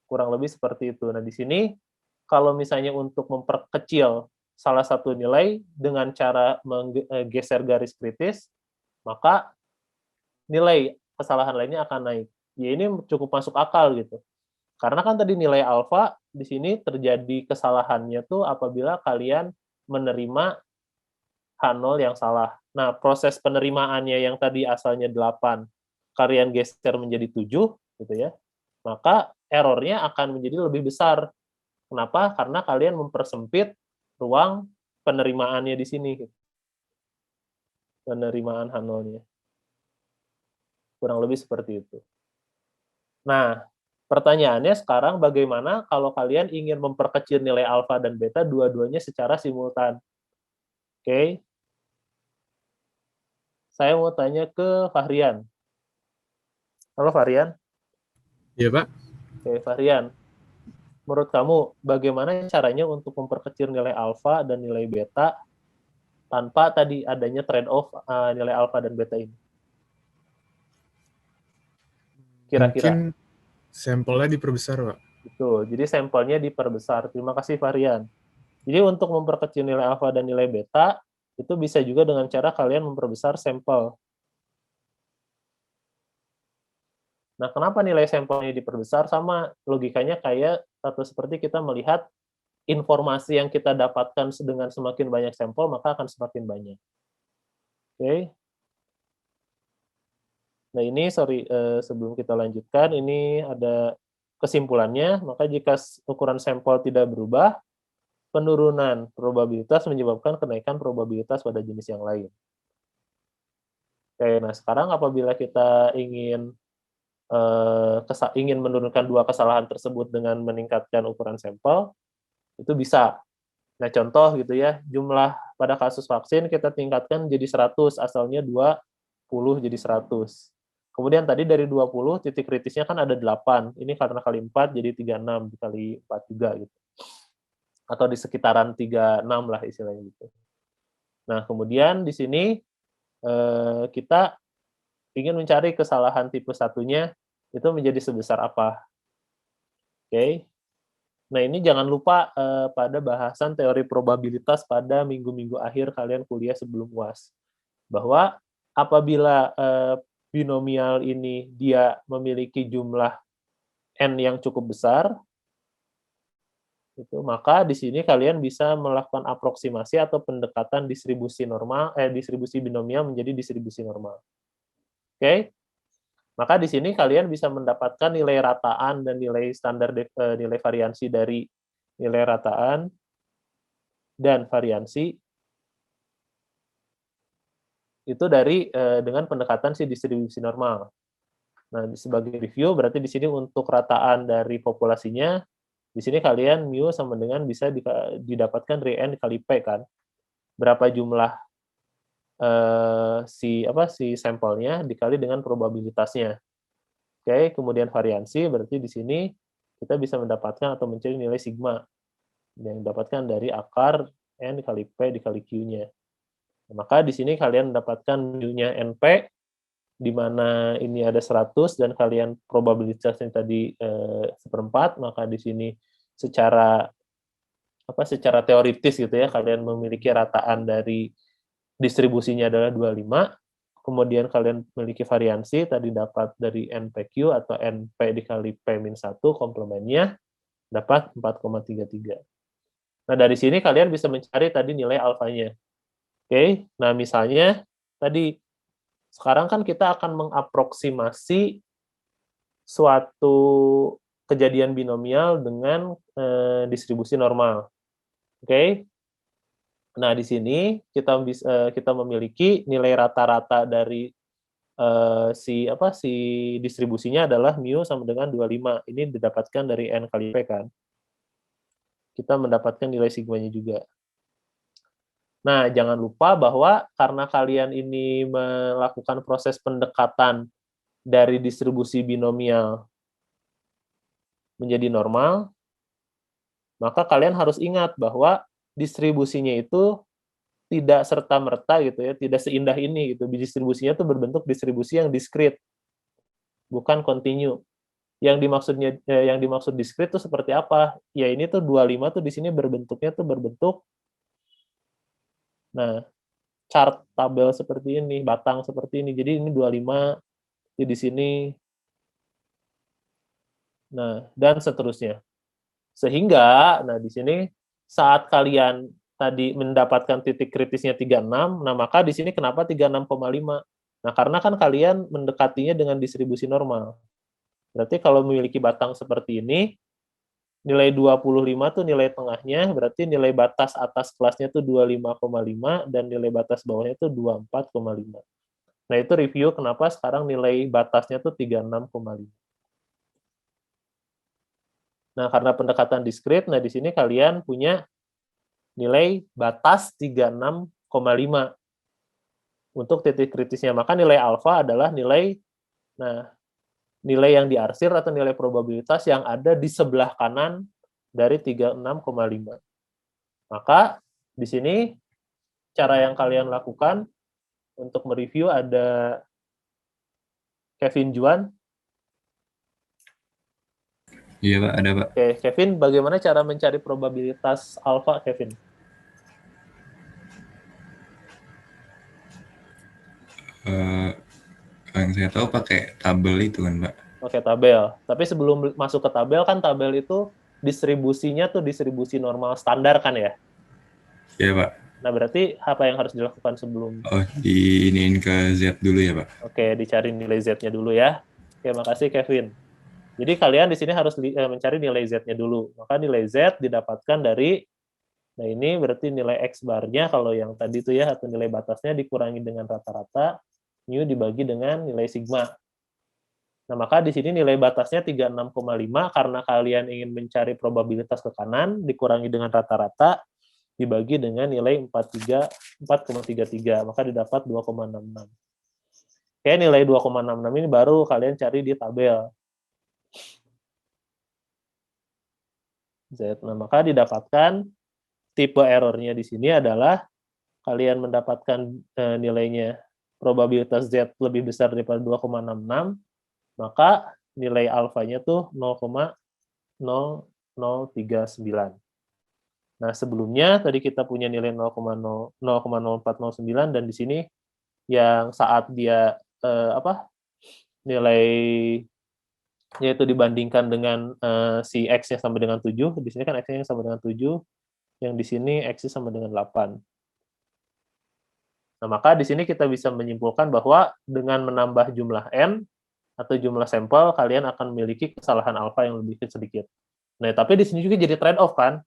Kurang lebih seperti itu. Nah, di sini kalau misalnya untuk memperkecil salah satu nilai dengan cara menggeser garis kritis, maka nilai kesalahan lainnya akan naik. Ya ini cukup masuk akal gitu. Karena kan tadi nilai alfa di sini terjadi kesalahannya tuh apabila kalian menerima H0 yang salah. Nah, proses penerimaannya yang tadi asalnya 8, kalian geser menjadi 7, gitu ya, maka errornya akan menjadi lebih besar. Kenapa? Karena kalian mempersempit ruang penerimaannya di sini. Penerimaan H0-nya. Kurang lebih seperti itu. Nah, pertanyaannya sekarang bagaimana kalau kalian ingin memperkecil nilai alfa dan beta dua-duanya secara simultan? Oke. Saya mau tanya ke Fahrian. Halo Fahrian. Iya, Pak. Oke, Fahrian. Menurut kamu, bagaimana caranya untuk memperkecil nilai alfa dan nilai beta tanpa tadi adanya trade-off nilai alfa dan beta ini? Kira-kira. Mungkin sampelnya diperbesar, Pak. Betul, jadi sampelnya diperbesar. Terima kasih, Fahrian. Jadi untuk memperkecil nilai alfa dan nilai beta, itu bisa juga dengan cara kalian memperbesar sampel. Nah, kenapa nilai sampelnya diperbesar? Sama logikanya kayak atau seperti kita melihat informasi yang kita dapatkan dengan semakin banyak sampel, maka akan semakin banyak. Oke. Nah, ini sebelum kita lanjutkan, ini ada kesimpulannya. Maka jika ukuran sampel tidak berubah, penurunan probabilitas menyebabkan kenaikan probabilitas pada jenis yang lain. Oke, nah sekarang apabila kita ingin menurunkan dua kesalahan tersebut dengan meningkatkan ukuran sampel, itu bisa. Nah, contoh gitu ya, jumlah pada kasus vaksin kita tingkatkan jadi 100, asalnya 20 jadi 100. Kemudian tadi dari 20, titik kritisnya kan ada 8. Ini karena kali 4 jadi 36, dikali 4 juga gitu. Atau di sekitaran 36 lah istilahnya gitu. Nah, kemudian di sini kita ingin mencari kesalahan tipe satunya itu menjadi sebesar apa. Oke. Nah, ini jangan lupa pada bahasan teori probabilitas pada minggu-minggu akhir kalian kuliah sebelum UAS. Bahwa apabila binomial ini dia memiliki jumlah n yang cukup besar, itu maka di sini kalian bisa melakukan aproksimasi atau pendekatan distribusi binomial menjadi distribusi normal. Oke? Maka di sini kalian bisa mendapatkan nilai rataan dan nilai standar nilai variansi dari nilai rataan dan variansi itu dari dengan pendekatan si distribusi normal. Nah, sebagai review berarti di sini untuk rataan dari populasinya di sini kalian mu sama dengan bisa didapatkan dari n kali p kan. Berapa jumlah si sampelnya dikali dengan probabilitasnya. Oke, kemudian variansi berarti di sini kita bisa mendapatkan atau mencari nilai sigma yang didapatkan dari akar n dikali p dikali q-nya. Nah, maka di sini kalian mendapatkan mu-nya np di mana ini ada 100 dan kalian probabilitasnya tadi 1/4, maka di sini secara teoritis gitu ya kalian memiliki rataan dari distribusinya adalah 25, kemudian kalian memiliki variansi, tadi dapat dari NPQ atau NP dikali P-1 komplemennya, dapat 4,33. Nah, dari sini kalian bisa mencari tadi nilai alfanya. Oke, nah misalnya tadi, sekarang kan kita akan mengaproksimasi suatu kejadian binomial dengan distribusi normal. Oke. Nah, di sini kita memiliki nilai rata-rata dari si distribusinya adalah mu sama dengan 25. Ini didapatkan dari N kali P kan. Kita mendapatkan nilai sigmanya juga. Nah, jangan lupa bahwa karena kalian ini melakukan proses pendekatan dari distribusi binomial menjadi normal, maka kalian harus ingat bahwa distribusinya itu tidak serta-merta gitu ya, tidak seindah ini gitu. Distribusinya itu berbentuk distribusi yang diskrit, bukan kontinu. Yang dimaksud diskrit itu seperti apa? Ya ini tuh 25 tuh di sini berbentuknya tuh berbentuk chart tabel seperti ini, batang seperti ini. Jadi ini 25 di sini. Nah, dan seterusnya. Sehingga, nah di sini saat kalian tadi mendapatkan titik kritisnya 36, nah maka di sini kenapa 36,5? Nah, karena kan kalian mendekatinya dengan distribusi normal. Berarti kalau memiliki batang seperti ini, nilai 25 tuh nilai tengahnya, berarti nilai batas atas kelasnya tuh 25,5 dan nilai batas bawahnya tuh 24,5. Nah, itu review kenapa sekarang nilai batasnya tuh 36,5. Nah, karena pendekatan diskrit, nah di sini kalian punya nilai batas 36,5 untuk titik kritisnya. Maka nilai alfa adalah nilai yang diarsir atau nilai probabilitas yang ada di sebelah kanan dari 36,5. Maka di sini cara yang kalian lakukan untuk mereview ada Kevin Juan. Iya Pak, ada Pak. Oke, Kevin, bagaimana cara mencari probabilitas alfa, Kevin? Yang saya tahu pakai tabel itu kan Pak. Oke, tabel. Tapi sebelum masuk ke tabel kan tabel itu distribusinya tuh distribusi normal standar kan ya? Iya Pak. Nah, berarti apa yang harus dilakukan sebelum? Oh, diiniin ke Z dulu ya Pak. Oke, dicari nilai Z-nya dulu ya. Oke, makasih Kevin. Jadi kalian di sini harus mencari nilai Z-nya dulu. Maka nilai Z didapatkan dari, nah ini berarti nilai X bar-nya kalau yang tadi itu ya, atau nilai batasnya dikurangi dengan rata-rata, mu dibagi dengan nilai sigma. Nah, maka di sini nilai batasnya 36,5 karena kalian ingin mencari probabilitas ke kanan, dikurangi dengan rata-rata, dibagi dengan nilai 4,33, maka didapat 2,66. Oke, nilai 2,66 ini baru kalian cari di tabel. Z. Nah, maka didapatkan tipe errornya di sini adalah kalian mendapatkan nilainya probabilitas Z lebih besar daripada 2,66, maka nilai alfanya tuh 0,0039. Nah, sebelumnya tadi kita punya nilai 0,0409 dan di sini yang saat dia nilainya itu dibandingkan dengan si X-nya sama dengan 7, di sini kan X-nya sama dengan 7, yang di sini X-nya sama dengan 8. Nah, maka di sini kita bisa menyimpulkan bahwa dengan menambah jumlah N atau jumlah sampel, kalian akan memiliki kesalahan alfa yang lebih sedikit. Nah, tapi di sini juga jadi trade-off kan.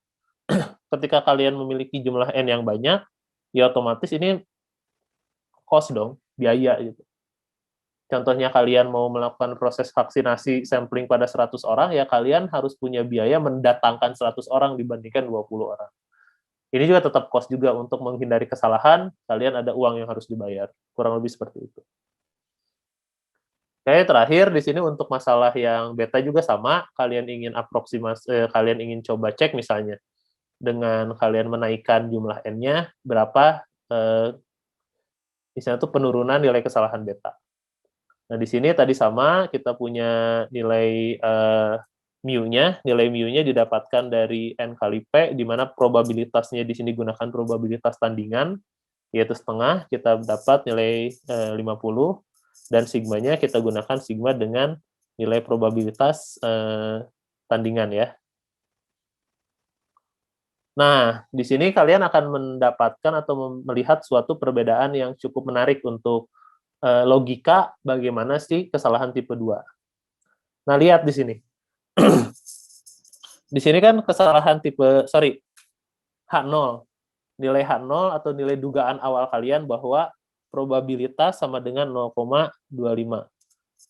Ketika kalian memiliki jumlah N yang banyak, ya otomatis ini cost dong, biaya gitu. Contohnya kalian mau melakukan proses vaksinasi sampling pada 100 orang, ya kalian harus punya biaya mendatangkan 100 orang dibandingkan 20 orang. Ini juga tetap cost juga untuk menghindari kesalahan, kalian ada uang yang harus dibayar. Kurang lebih seperti itu. Oke, terakhir di sini untuk masalah yang beta juga sama, kalian ingin kalian ingin coba cek misalnya dengan kalian menaikkan jumlah N-nya berapa misalnya itu penurunan nilai kesalahan beta. Nah, di sini tadi sama, kita punya nilai mu-nya. Nilai mu-nya didapatkan dari N kali P, di mana probabilitasnya di sini gunakan probabilitas tandingan. yaitu setengah, kita dapat nilai 50, dan sigmanya kita gunakan sigma dengan nilai probabilitas tandingan ya. Nah, di sini kalian akan mendapatkan atau melihat suatu perbedaan yang cukup menarik untuk logika bagaimana sih kesalahan tipe 2. Nah, lihat di sini. Di sini kan kesalahan tipe, H0. Nilai H0 atau nilai dugaan awal kalian bahwa probabilitas sama dengan 0,25.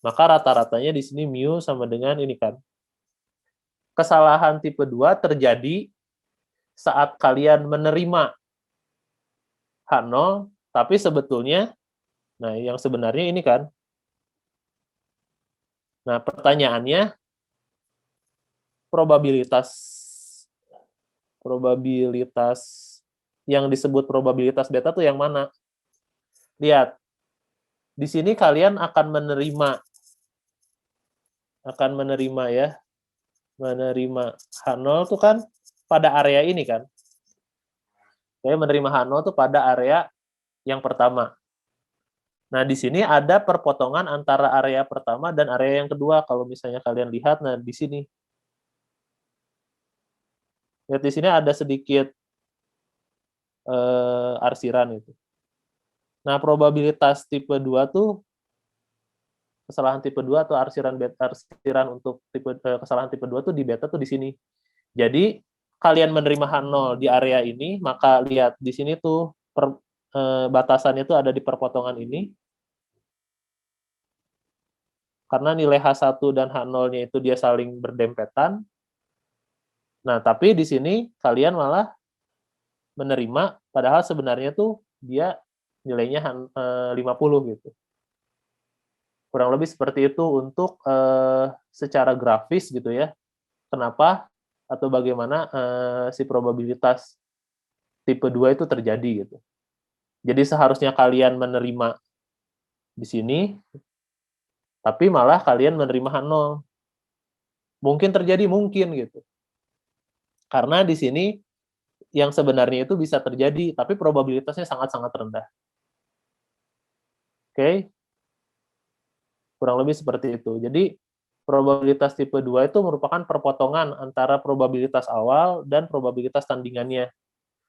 Maka rata-ratanya di sini mu sama dengan ini kan. Kesalahan tipe 2 terjadi saat kalian menerima H0, tapi sebetulnya, nah yang sebenarnya ini kan. Nah, pertanyaannya, probabilitas yang disebut probabilitas beta tuh yang mana? Lihat, di sini kalian akan menerima H0 tuh kan pada area ini kan. Saya menerima H0 tuh pada area yang pertama. Nah, di sini ada perpotongan antara area pertama dan area yang kedua. Kalau misalnya kalian lihat, nah di sini. Lihat di sini ada sedikit arsiran itu. Nah, probabilitas tipe 2 tuh, kesalahan tipe 2 atau arsiran untuk kesalahan tipe 2 tuh di beta tuh di sini. Jadi, kalian menerima H0 di area ini, maka lihat di sini tuh batasannya tuh ada di perpotongan ini. Karena nilai H1 dan H0-nya itu dia saling berdempetan. Nah, tapi di sini kalian malah menerima, padahal sebenarnya tuh dia nilainya 50 gitu. Kurang lebih seperti itu untuk secara grafis gitu ya. Kenapa atau bagaimana si probabilitas tipe 2 itu terjadi gitu. Jadi seharusnya kalian menerima di sini, tapi malah kalian menerima H0. Mungkin terjadi, mungkin gitu. Karena di sini yang sebenarnya itu bisa terjadi, tapi probabilitasnya sangat-sangat rendah. Oke? Kurang lebih seperti itu. Jadi, probabilitas tipe 2 itu merupakan perpotongan antara probabilitas awal dan probabilitas tandingannya.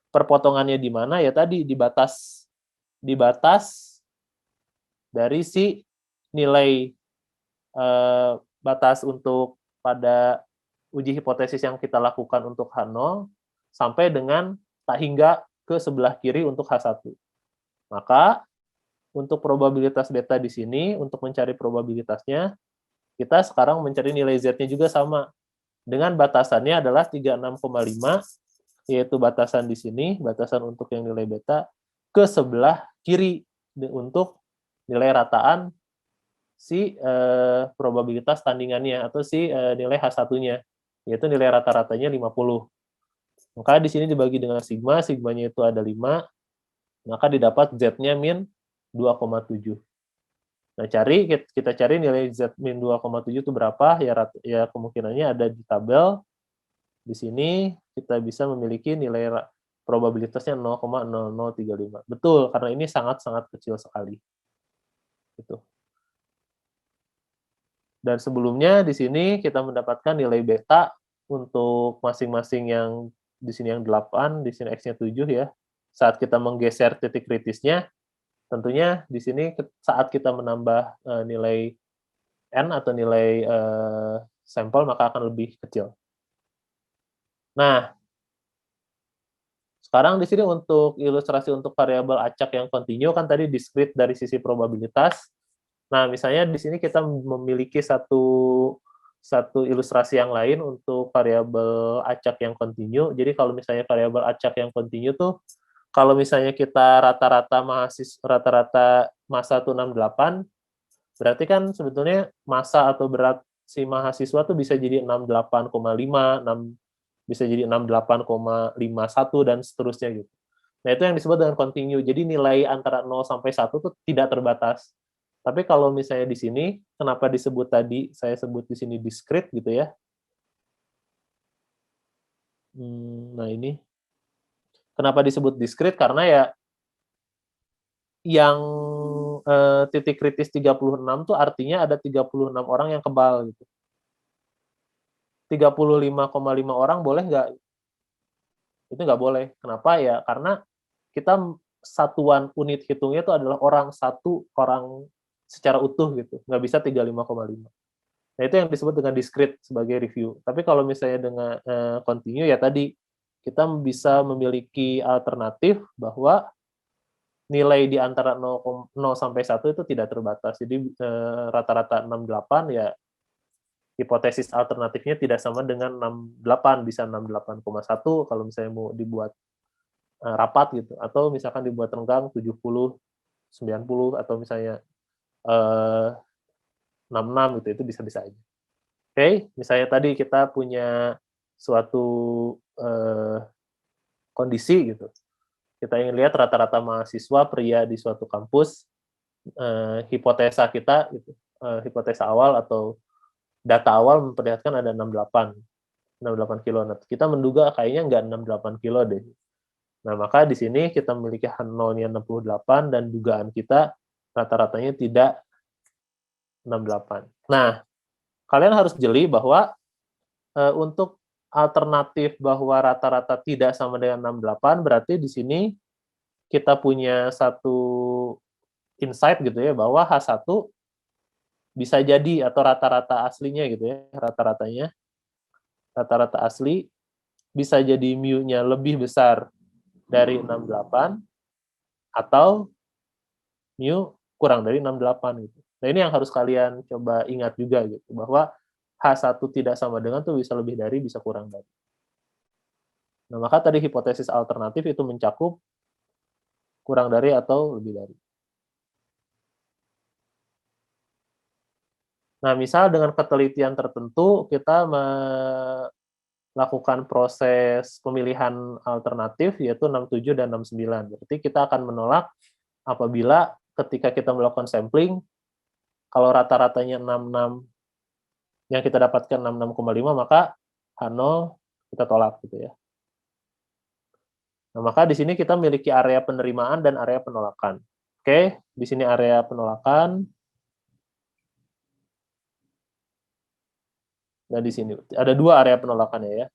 Perpotongannya di mana? Ya tadi, di batas dari si nilai batas untuk pada uji hipotesis yang kita lakukan untuk H0 sampai dengan tak hingga ke sebelah kiri untuk H1. Maka untuk probabilitas beta di sini, untuk mencari probabilitasnya, kita sekarang mencari nilai Z-nya juga sama. Dengan batasannya adalah 36,5, yaitu batasan di sini, batasan untuk yang nilai beta, ke sebelah kiri untuk nilai rataan si probabilitas tandingannya, atau si nilai H1-nya, yaitu nilai rata-ratanya 50. Maka di sini dibagi dengan sigma, sigmanya itu ada 5, maka didapat Z-nya min 2,7. Nah, kita cari nilai Z min 2,7 itu berapa? Ya kemungkinannya ada di tabel. Di sini kita bisa memiliki nilai probabilitasnya 0,0035. Betul, karena ini sangat-sangat kecil sekali. Gitu. Dan sebelumnya di sini kita mendapatkan nilai beta untuk masing-masing yang di sini yang 8, di sini X-nya 7 ya. Saat kita menggeser titik kritisnya, tentunya di sini saat kita menambah nilai N atau nilai sampel, maka akan lebih kecil. Nah, sekarang di sini untuk ilustrasi untuk variabel acak yang kontinu kan tadi discrete dari sisi probabilitas. Nah, misalnya di sini kita memiliki satu ilustrasi yang lain untuk variabel acak yang kontinu. Jadi kalau misalnya variabel acak yang kontinu tuh, kalau misalnya kita rata-rata masa tuh 68, berarti kan sebetulnya masa atau berat si mahasiswa tuh bisa jadi 68,5, bisa jadi 68,51 dan seterusnya gitu. Nah, itu yang disebut dengan kontinu. Jadi nilai antara 0 sampai 1 tuh tidak terbatas. Tapi kalau misalnya di sini, kenapa disebut tadi, saya sebut di sini discrete gitu ya. Nah, ini. Kenapa disebut discrete? Karena ya yang titik kritis 36 tuh artinya ada 36 orang yang kebal gitu. 35,5 orang boleh nggak? Itu nggak boleh. Kenapa ya? Karena kita satuan unit hitungnya itu adalah satu orang secara utuh gitu. Nggak bisa 35,5. Nah, itu yang disebut dengan discrete sebagai review. Tapi kalau misalnya dengan continue ya tadi, kita bisa memiliki alternatif bahwa nilai di antara 0 sampai 1 itu tidak terbatas. Jadi rata-rata 68 ya hipotesis alternatifnya tidak sama dengan 68, bisa 68,1 kalau misalnya mau dibuat rapat gitu, atau misalkan dibuat renggang 70, 90, atau misalnya 66 gitu, itu bisa-bisa aja. Oke, misalnya tadi kita punya suatu kondisi gitu, kita ingin lihat rata-rata mahasiswa pria di suatu kampus, hipotesa kita gitu, hipotesa awal atau data awal memperlihatkan ada 68 kilo. Nah, kita menduga kayaknya nggak 68 kilo deh. Nah, maka di sini kita memiliki nolnya 68 dan dugaan kita rata-ratanya tidak 68. Nah, kalian harus jeli bahwa untuk alternatif bahwa rata-rata tidak sama dengan 68, berarti di sini kita punya satu insight gitu ya, bahwa H1 bisa jadi, atau rata-rata aslinya gitu ya, rata-rata asli bisa jadi mu-nya lebih besar dari 68 atau mu kurang dari 68 gitu. Nah, ini yang harus kalian coba ingat juga gitu, bahwa H1 tidak sama dengan tuh bisa lebih dari, bisa kurang dari. Nah, maka tadi hipotesis alternatif itu mencakup kurang dari atau lebih dari. Nah, misal dengan ketelitian tertentu, kita melakukan proses pemilihan alternatif, yaitu 67 dan 69. Berarti kita akan menolak apabila ketika kita melakukan sampling, kalau rata-ratanya 66, yang kita dapatkan 66,5, maka H0 kita tolak gitu ya. Nah, maka di sini kita memiliki area penerimaan dan area penolakan. Oke, di sini area penolakan. Nah, di sini ada 2 area penolakannya ya.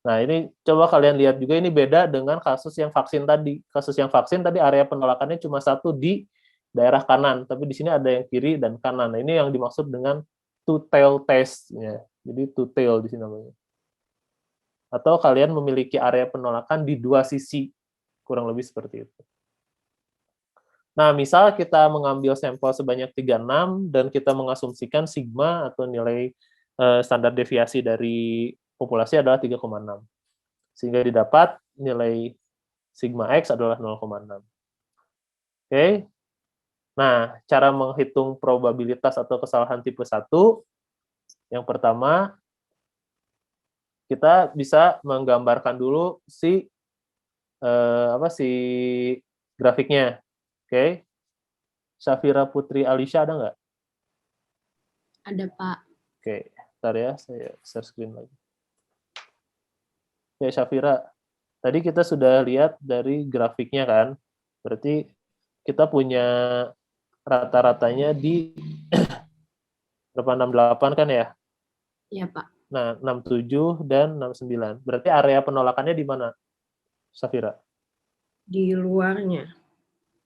Nah, ini coba kalian lihat juga, ini beda dengan kasus yang vaksin tadi. Kasus yang vaksin tadi area penolakannya cuma 1 di daerah kanan, tapi di sini ada yang kiri dan kanan. Nah, ini yang dimaksud dengan two-tail test ya. Jadi two-tail di sini namanya. Atau kalian memiliki area penolakan di 2 sisi, kurang lebih seperti itu. Nah, misal kita mengambil sampel sebanyak 36 dan kita mengasumsikan sigma atau nilai standar deviasi dari populasi adalah 3,6. Sehingga didapat nilai sigma X adalah 0,6. Oke. Nah, cara menghitung probabilitas atau kesalahan tipe 1, yang pertama, kita bisa menggambarkan dulu si grafiknya. Oke. Syafira Putri Alisha ada nggak? Ada, Pak. Oke, bentar ya, saya share screen lagi. Oke, Syafira, tadi kita sudah lihat dari grafiknya kan, berarti kita punya rata-ratanya di 68 kan ya? Iya, Pak. Nah, 67 dan 69. Berarti area penolakannya di mana, Syafira? Di luarnya.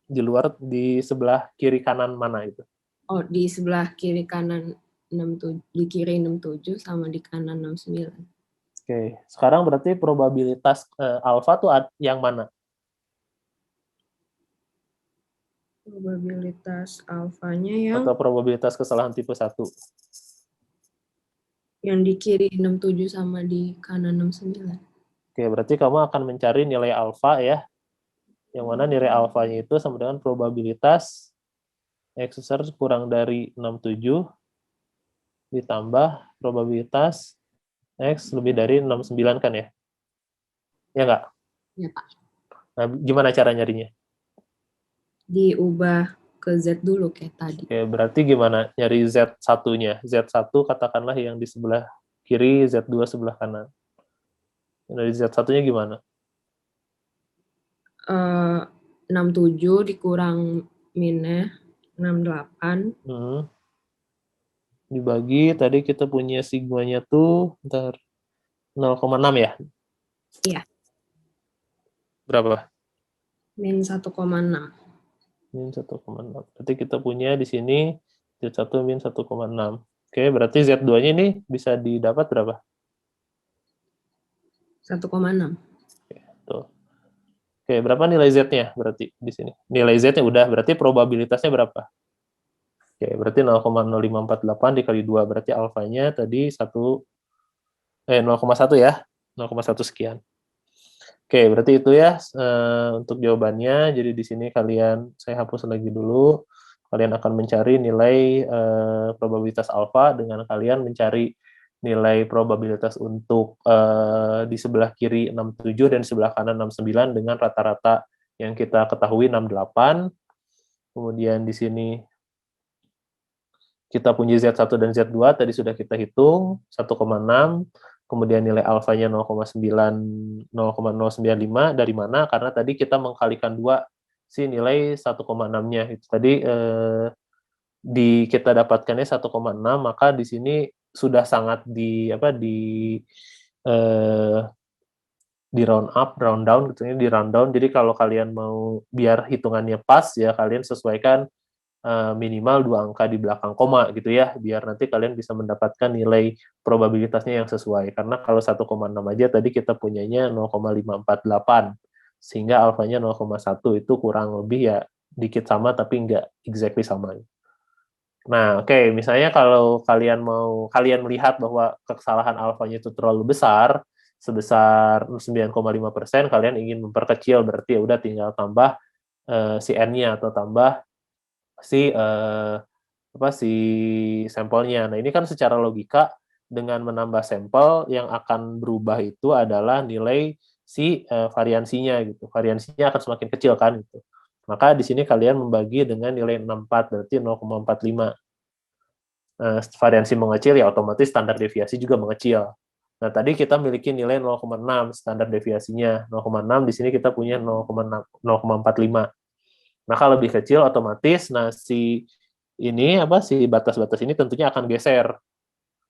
Di luar, di sebelah kiri kanan mana itu? Oh, di sebelah kiri kanan 67, di kiri 67 sama di kanan 69. Oke, sekarang berarti probabilitas alfa tuh yang mana? Probabilitas alfanya yang Atau probabilitas kesalahan tipe 1? yang di kiri 67 sama di kanan 69. Oke, berarti kamu akan mencari nilai alfa ya. Yang mana nilai alfanya itu sama dengan probabilitas X besar kurang dari 67 ditambah probabilitas X lebih dari 69 kan ya? Ya nggak? Ya, Pak. Nah, gimana cara nyarinya? Diubah ke Z dulu kayak tadi. Oke, berarti gimana nyari Z1-nya? Z1 katakanlah yang di sebelah kiri, Z2 sebelah kanan. Dari Z1-nya gimana? 67 dikurang minnya 68. Dibagi, tadi kita punya sigmanya tuh, bentar, 0,6 ya? Iya. Berapa? Min 1,6. Min 1,6. Berarti kita punya di sini Z1 min 1,6. Oke, berarti Z2-nya ini bisa didapat berapa? 1,6. Tuh. Oke, berapa nilai Z-nya berarti di sini? Nilai Z-nya udah, berarti probabilitasnya berapa? Oke, berarti 0,0548 dikali 2, berarti alfanya tadi 0,1 ya, 0,1 sekian. Oke, berarti itu ya untuk jawabannya. Jadi di sini saya hapus lagi dulu. Kalian akan mencari nilai probabilitas alfa dengan kalian mencari nilai probabilitas untuk di sebelah kiri 67 dan sebelah kanan 69 dengan rata-rata yang kita ketahui 68. Kemudian di sini kita punya Z1 dan Z2, tadi sudah kita hitung, 1,6, kemudian nilai alfanya 0,95, dari mana? Karena tadi kita mengkalikan 2 si nilai 1,6-nya. Itu tadi kita dapatkannya 1,6, maka di sini sudah sangat di round up, round down, gitu ya, di round down. Jadi kalau kalian mau biar hitungannya pas ya, kalian sesuaikan minimal 2 angka di belakang koma gitu ya, biar nanti kalian bisa mendapatkan nilai probabilitasnya yang sesuai. Karena kalau 1,6 aja tadi kita punyanya 0,548, sehingga alfanya 0,1 itu kurang lebih ya dikit sama tapi nggak exactly sama. Nah, oke, misalnya kalau kalian melihat bahwa kesalahan alfanya itu terlalu besar, sebesar 9,5%, kalian ingin memperkecil, berarti ya udah tinggal tambah si n-nya atau tambah si sampelnya. Nah, ini kan secara logika dengan menambah sampel yang akan berubah itu adalah nilai si variansinya gitu. Variansinya akan semakin kecil kan gitu. Maka di sini kalian membagi dengan nilai 64, berarti 0,45. Variansi mengecil ya otomatis standar deviasi juga mengecil. Nah, tadi kita miliki nilai 0,6 standar deviasinya. 0,6 di sini kita punya 0,45. Maka lebih kecil otomatis si batas-batas ini tentunya akan geser.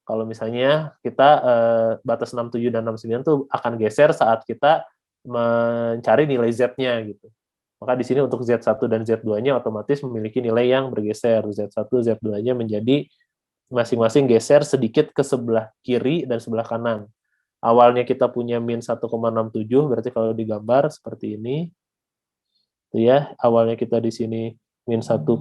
Kalau misalnya kita batas 67 dan 69 tuh akan geser saat kita mencari nilai Z-nya gitu. Maka di sini untuk Z1 dan Z2-nya otomatis memiliki nilai yang bergeser. Z1, Z2-nya menjadi masing-masing geser sedikit ke sebelah kiri dan sebelah kanan. Awalnya kita punya min 1,67, berarti kalau digambar seperti ini, ya, awalnya kita di sini min 1,67,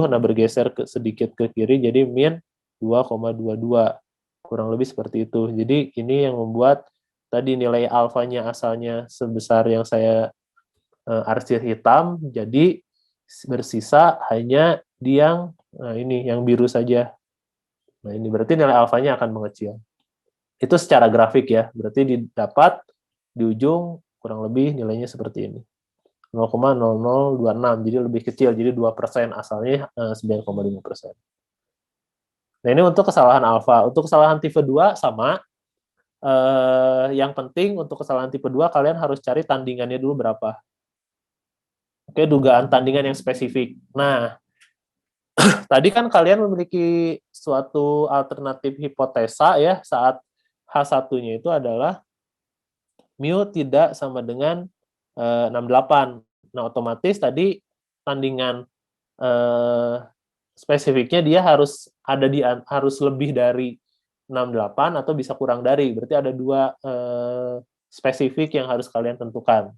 nah bergeser sedikit ke kiri jadi min 2,22, kurang lebih seperti itu. Jadi ini yang membuat tadi nilai alfanya asalnya sebesar yang saya arsir hitam, jadi bersisa hanya di yang ini yang biru saja. Nah, ini berarti nilai alfanya akan mengecil. Itu secara grafik ya, berarti didapat di ujung kurang lebih nilainya seperti ini. 0,0026, jadi lebih kecil, jadi 2%, asalnya 9,5%. Nah, ini untuk kesalahan alfa. Untuk kesalahan tipe 2 sama, yang penting untuk kesalahan tipe 2 kalian harus cari tandingannya dulu berapa. Oke, dugaan tandingan yang spesifik. Nah, tadi kan kalian memiliki suatu alternatif hipotesa ya, saat H1-nya itu adalah mu tidak sama dengan 68. Nah, otomatis tadi tandingan spesifiknya dia harus lebih dari 68 atau bisa kurang dari. Berarti ada 2 spesifik yang harus kalian tentukan.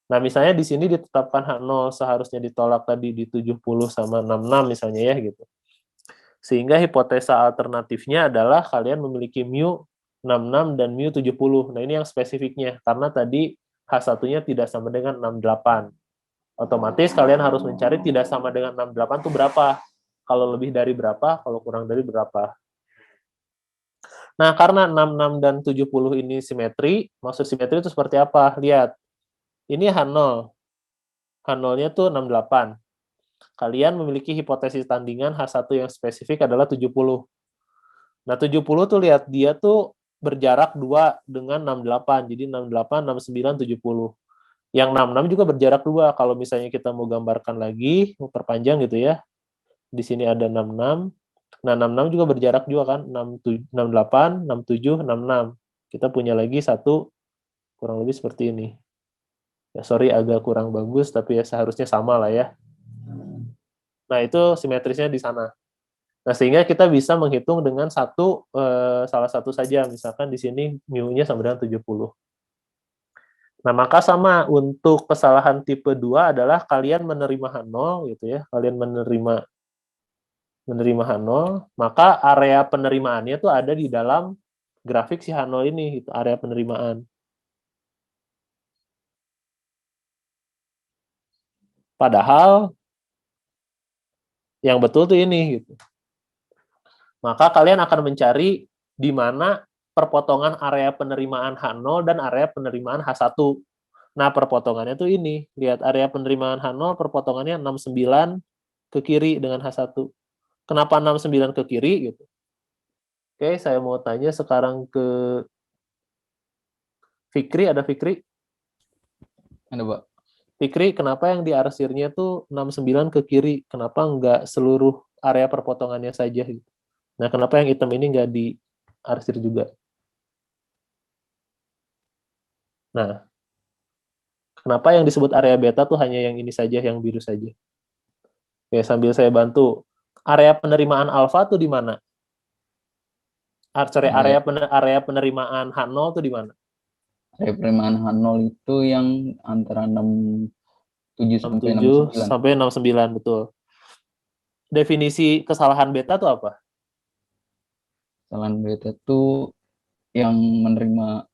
Nah, misalnya di sini ditetapkan H0 seharusnya ditolak tadi di 70 sama 66 misalnya ya gitu. Sehingga hipotesa alternatifnya adalah kalian memiliki mu 66 dan mu 70. Nah, ini yang spesifiknya karena tadi H1-nya tidak sama dengan 68. Otomatis kalian harus mencari tidak sama dengan 68 itu berapa. Kalau lebih dari berapa, kalau kurang dari berapa. Nah, karena 66 dan 70 ini simetri, maksud simetri itu seperti apa? Lihat, ini H0. H0-nya tuh 68. Kalian memiliki hipotesis tandingan H1 yang spesifik adalah 70. Nah, 70 tuh lihat, dia tuh berjarak 2 dengan 68. Jadi 68, 69, 70. Yang 66 juga berjarak 2. Kalau misalnya kita mau gambarkan lagi, mau perpanjang gitu ya. Di sini ada 66. Nah, 66 juga berjarak juga kan, 68, 67, 66. Kita punya lagi satu kurang lebih seperti ini. Ya, sorry agak kurang bagus, tapi ya seharusnya sama lah ya. Nah, itu simetrisnya di sana. Nah, sehingga kita bisa menghitung dengan salah satu saja. Misalkan di sini mu-nya sama dengan 70. Nah, maka sama untuk kesalahan tipe 2 adalah kalian menerima H0 gitu ya. Kalian menerima H0, maka area penerimaannya tuh ada di dalam grafik si H0 ini, itu area penerimaan. Padahal yang betul tuh ini gitu. Maka kalian akan mencari di mana perpotongan area penerimaan H0 dan area penerimaan H1. Nah, perpotongannya tuh ini. Lihat area penerimaan H0 perpotongannya 69 ke kiri dengan H1. Kenapa 69 ke kiri gitu? Oke, saya mau tanya sekarang ke Fikri, ada Fikri? Ada, Pak. Fikri, kenapa yang diarsirnya tuh 69 ke kiri? Kenapa nggak seluruh area perpotongannya saja gitu? Nah, kenapa yang hitam ini nggak diarsir juga? Nah, kenapa yang disebut area beta tuh hanya yang ini saja, yang biru saja? Oke, sambil saya bantu. Area penerimaan alfa tuh di mana? Sorry, area penerimaan H0 tuh di mana? Area penerimaan H0 itu yang antara 67 sampai 67 69. sampai 69, betul. Definisi kesalahan beta tuh apa? Kesalahan beta itu yang menerima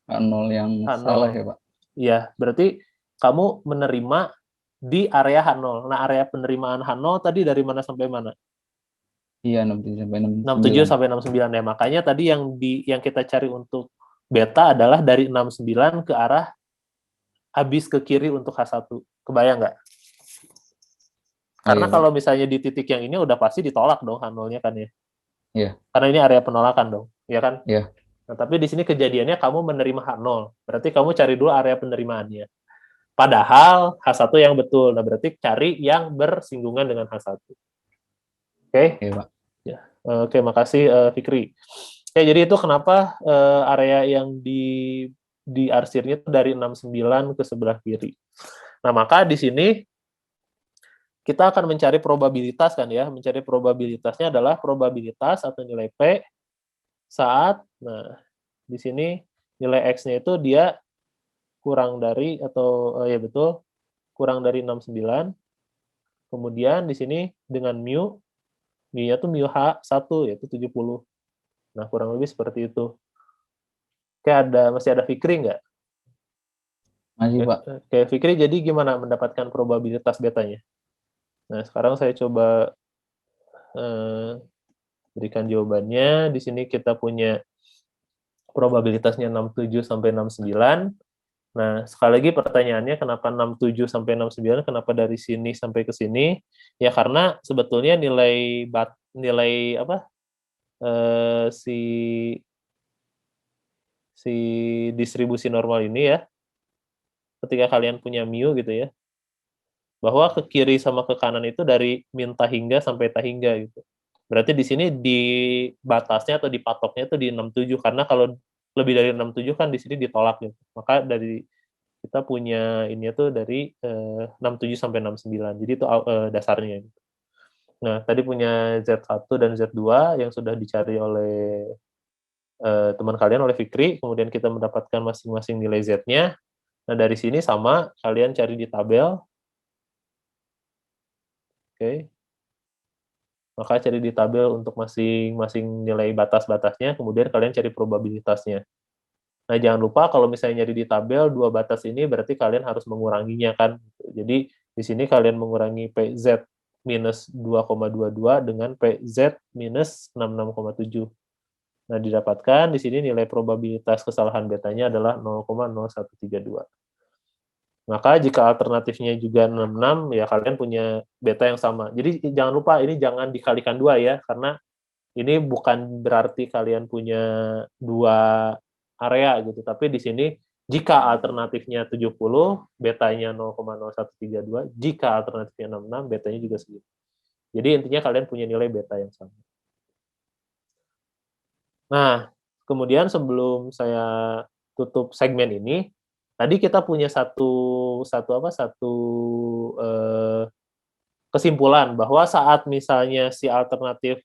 H0 yang H0. salah ya, Pak? Iya, berarti kamu menerima di area H0. Nah, area penerimaan H0 tadi dari mana sampai mana? Iya, 67 sampai 67 69. sampai 69 ya. Makanya tadi yang kita cari untuk beta adalah dari 69 ke arah habis ke kiri untuk H1. Kebayang nggak? Karena Iya, kalau misalnya di titik yang ini udah pasti ditolak dong H0-nya kan ya. Iya. Karena ini area penolakan dong, ya kan? Iya. Nah, tapi di sini kejadiannya kamu menerima H0. Berarti kamu cari dulu area penerimaannya. Padahal H1 yang betul. Nah, berarti cari yang bersinggungan dengan H1. Oke? Iya, Pak. Ya. Oke, makasih Fikri. Ya, jadi itu kenapa area yang diarsirnya itu dari 69 ke sebelah kiri. Nah, maka di sini kita akan mencari probabilitas kan ya. Mencari probabilitasnya adalah probabilitas atau nilai P saat, nah, di sini nilai X-nya itu dia kurang dari, atau ya betul, kurang dari 69. Kemudian di sini dengan mu-nya tuh mu H1, yaitu 70. Nah, kurang lebih seperti itu. Oke, masih ada Fikri nggak? Masih, Pak. Oke, Fikri, jadi gimana mendapatkan probabilitas betanya? Nah, sekarang saya coba berikan jawabannya. Di sini kita punya probabilitasnya 67 sampai 69. Nah, sekali lagi pertanyaannya kenapa 67 sampai 69, kenapa dari sini sampai ke sini? Ya karena sebetulnya nilai apa? Si distribusi normal ini ya. Ketika kalian punya mu gitu ya. Bahwa ke kiri sama ke kanan itu dari min tahingga sampai tahingga gitu. Berarti di sini di batasnya atau di patoknya itu di 67, karena kalau lebih dari 67 kan di sini ditolak gitu. Maka dari kita punya ini tuh dari 67 sampai 69. Jadi itu dasarnya gitu. Nah, tadi punya Z1 dan Z2 yang sudah dicari oleh teman kalian, oleh Fikri, kemudian kita mendapatkan masing-masing nilai Z-nya. Nah, dari sini sama kalian cari di tabel. Oke. Maka cari di tabel untuk masing-masing nilai batas-batasnya, kemudian kalian cari probabilitasnya. Nah, jangan lupa kalau misalnya nyari di tabel dua batas ini berarti kalian harus menguranginya kan. Jadi di sini kalian mengurangi PZ minus 2,22 dengan PZ minus 66,7. Nah, didapatkan di sini nilai probabilitas kesalahan betanya adalah 0,0132. Maka jika alternatifnya juga 66, ya kalian punya beta yang sama. Jadi jangan lupa, ini jangan dikalikan 2 ya, karena ini bukan berarti kalian punya 2 area gitu, tapi di sini Jika alternatifnya 70, betanya 0,0132. Jika alternatifnya 66, betanya juga segitu. Jadi intinya kalian punya nilai beta yang sama. Nah, kemudian sebelum saya tutup segmen ini, tadi kita punya satu kesimpulan bahwa saat misalnya si alternatif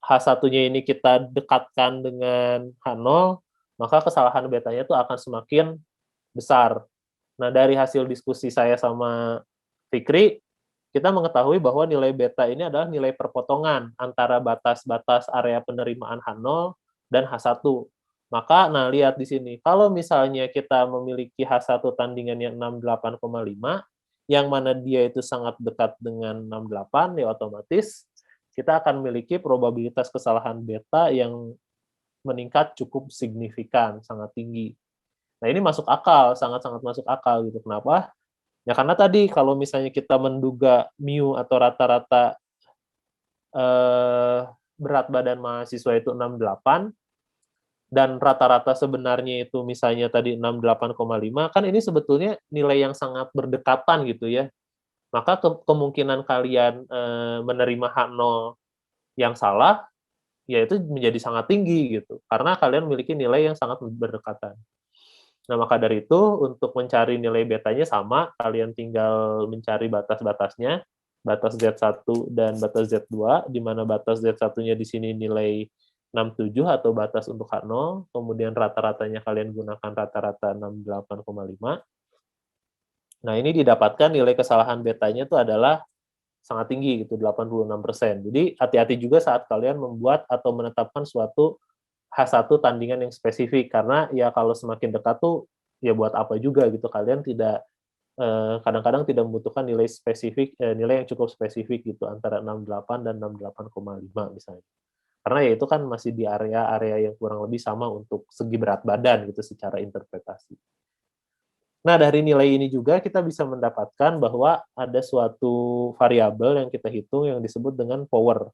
H1-nya ini kita dekatkan dengan H0, maka kesalahan betanya itu akan semakin besar. Nah, dari hasil diskusi saya sama Fikri, kita mengetahui bahwa nilai beta ini adalah nilai perpotongan antara batas-batas area penerimaan H0 dan H1. Maka, nah lihat di sini, kalau misalnya kita memiliki H1 tandingannya 68,5, yang mana dia itu sangat dekat dengan 68, ya otomatis kita akan memiliki probabilitas kesalahan beta yang meningkat cukup signifikan, sangat tinggi. Nah, ini masuk akal, sangat-sangat masuk akal gitu. Kenapa? Ya karena tadi kalau misalnya kita menduga mu atau rata-rata berat badan mahasiswa itu 68 dan rata-rata sebenarnya itu misalnya tadi 68,5, kan ini sebetulnya nilai yang sangat berdekatan gitu ya. Maka kemungkinan kalian menerima H0 yang salah ya itu menjadi sangat tinggi gitu. Karena kalian memiliki nilai yang sangat berdekatan. Nah, maka dari itu, untuk mencari nilai betanya sama, kalian tinggal mencari batas-batasnya, batas Z1 dan batas Z2, di mana batas Z1-nya di sini nilai 67 atau batas untuk H0, kemudian rata-ratanya kalian gunakan rata-rata 68,5. Nah, ini didapatkan nilai kesalahan betanya itu adalah sangat tinggi, gitu, 86%. Jadi, hati-hati juga saat kalian membuat atau menetapkan suatu H1 tandingan yang spesifik, karena ya kalau semakin dekat tuh ya buat apa juga gitu, kalian tidak kadang-kadang tidak membutuhkan nilai spesifik, nilai yang cukup spesifik gitu antara 68 dan 68,5 misalnya, karena ya itu kan masih di area-area yang kurang lebih sama untuk segi berat badan gitu secara interpretasi. Nah, dari nilai ini juga kita bisa mendapatkan bahwa ada suatu variabel yang kita hitung yang disebut dengan power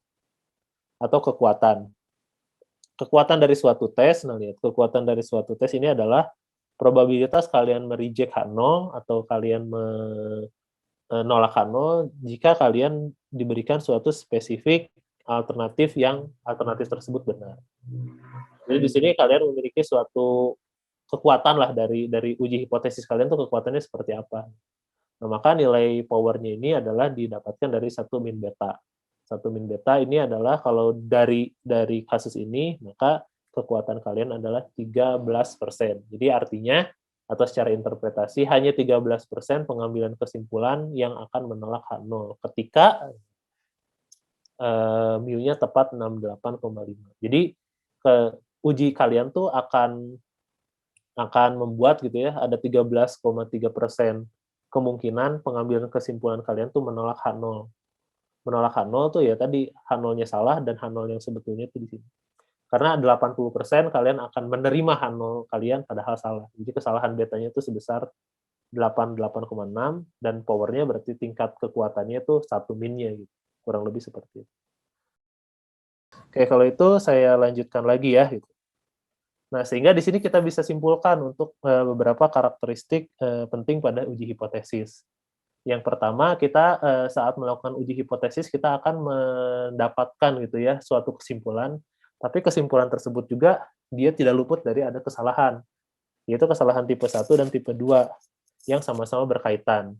atau kekuatan. Kekuatan dari suatu tes, nah lihat, kekuatan dari suatu tes ini adalah probabilitas kalian mereject H0 atau kalian menolak H0 jika kalian diberikan suatu spesifik alternatif yang alternatif tersebut benar. Jadi di sini kalian memiliki suatu kekuatan lah dari uji hipotesis kalian tuh kekuatannya seperti apa. Nah, maka nilai powernya ini adalah didapatkan dari 1 min beta. 1 min beta ini adalah kalau dari kasus ini, maka kekuatan kalian adalah 13%. Jadi artinya, atau secara interpretasi, hanya 13% pengambilan kesimpulan yang akan menolak H0 ketika mu-nya tepat 68,5. Jadi uji kalian tuh akan membuat gitu ya, ada 13,3% kemungkinan pengambilan kesimpulan kalian tuh menolak H0. Menolak H0 tuh ya tadi H0-nya salah dan H0 yang sebetulnya itu di sini. Karena 80% kalian akan menerima H0 kalian padahal salah. Jadi kesalahan betanya itu sebesar 88,6 dan powernya berarti tingkat kekuatannya itu 1 min-nya gitu. Kurang lebih seperti itu. Oke, kalau itu saya lanjutkan lagi ya gitu. Nah, sehingga di sini kita bisa simpulkan untuk beberapa karakteristik penting pada uji hipotesis. Yang pertama, kita saat melakukan uji hipotesis, kita akan mendapatkan gitu ya suatu kesimpulan, tapi kesimpulan tersebut juga dia tidak luput dari ada kesalahan, yaitu kesalahan tipe 1 dan tipe 2 yang sama-sama berkaitan.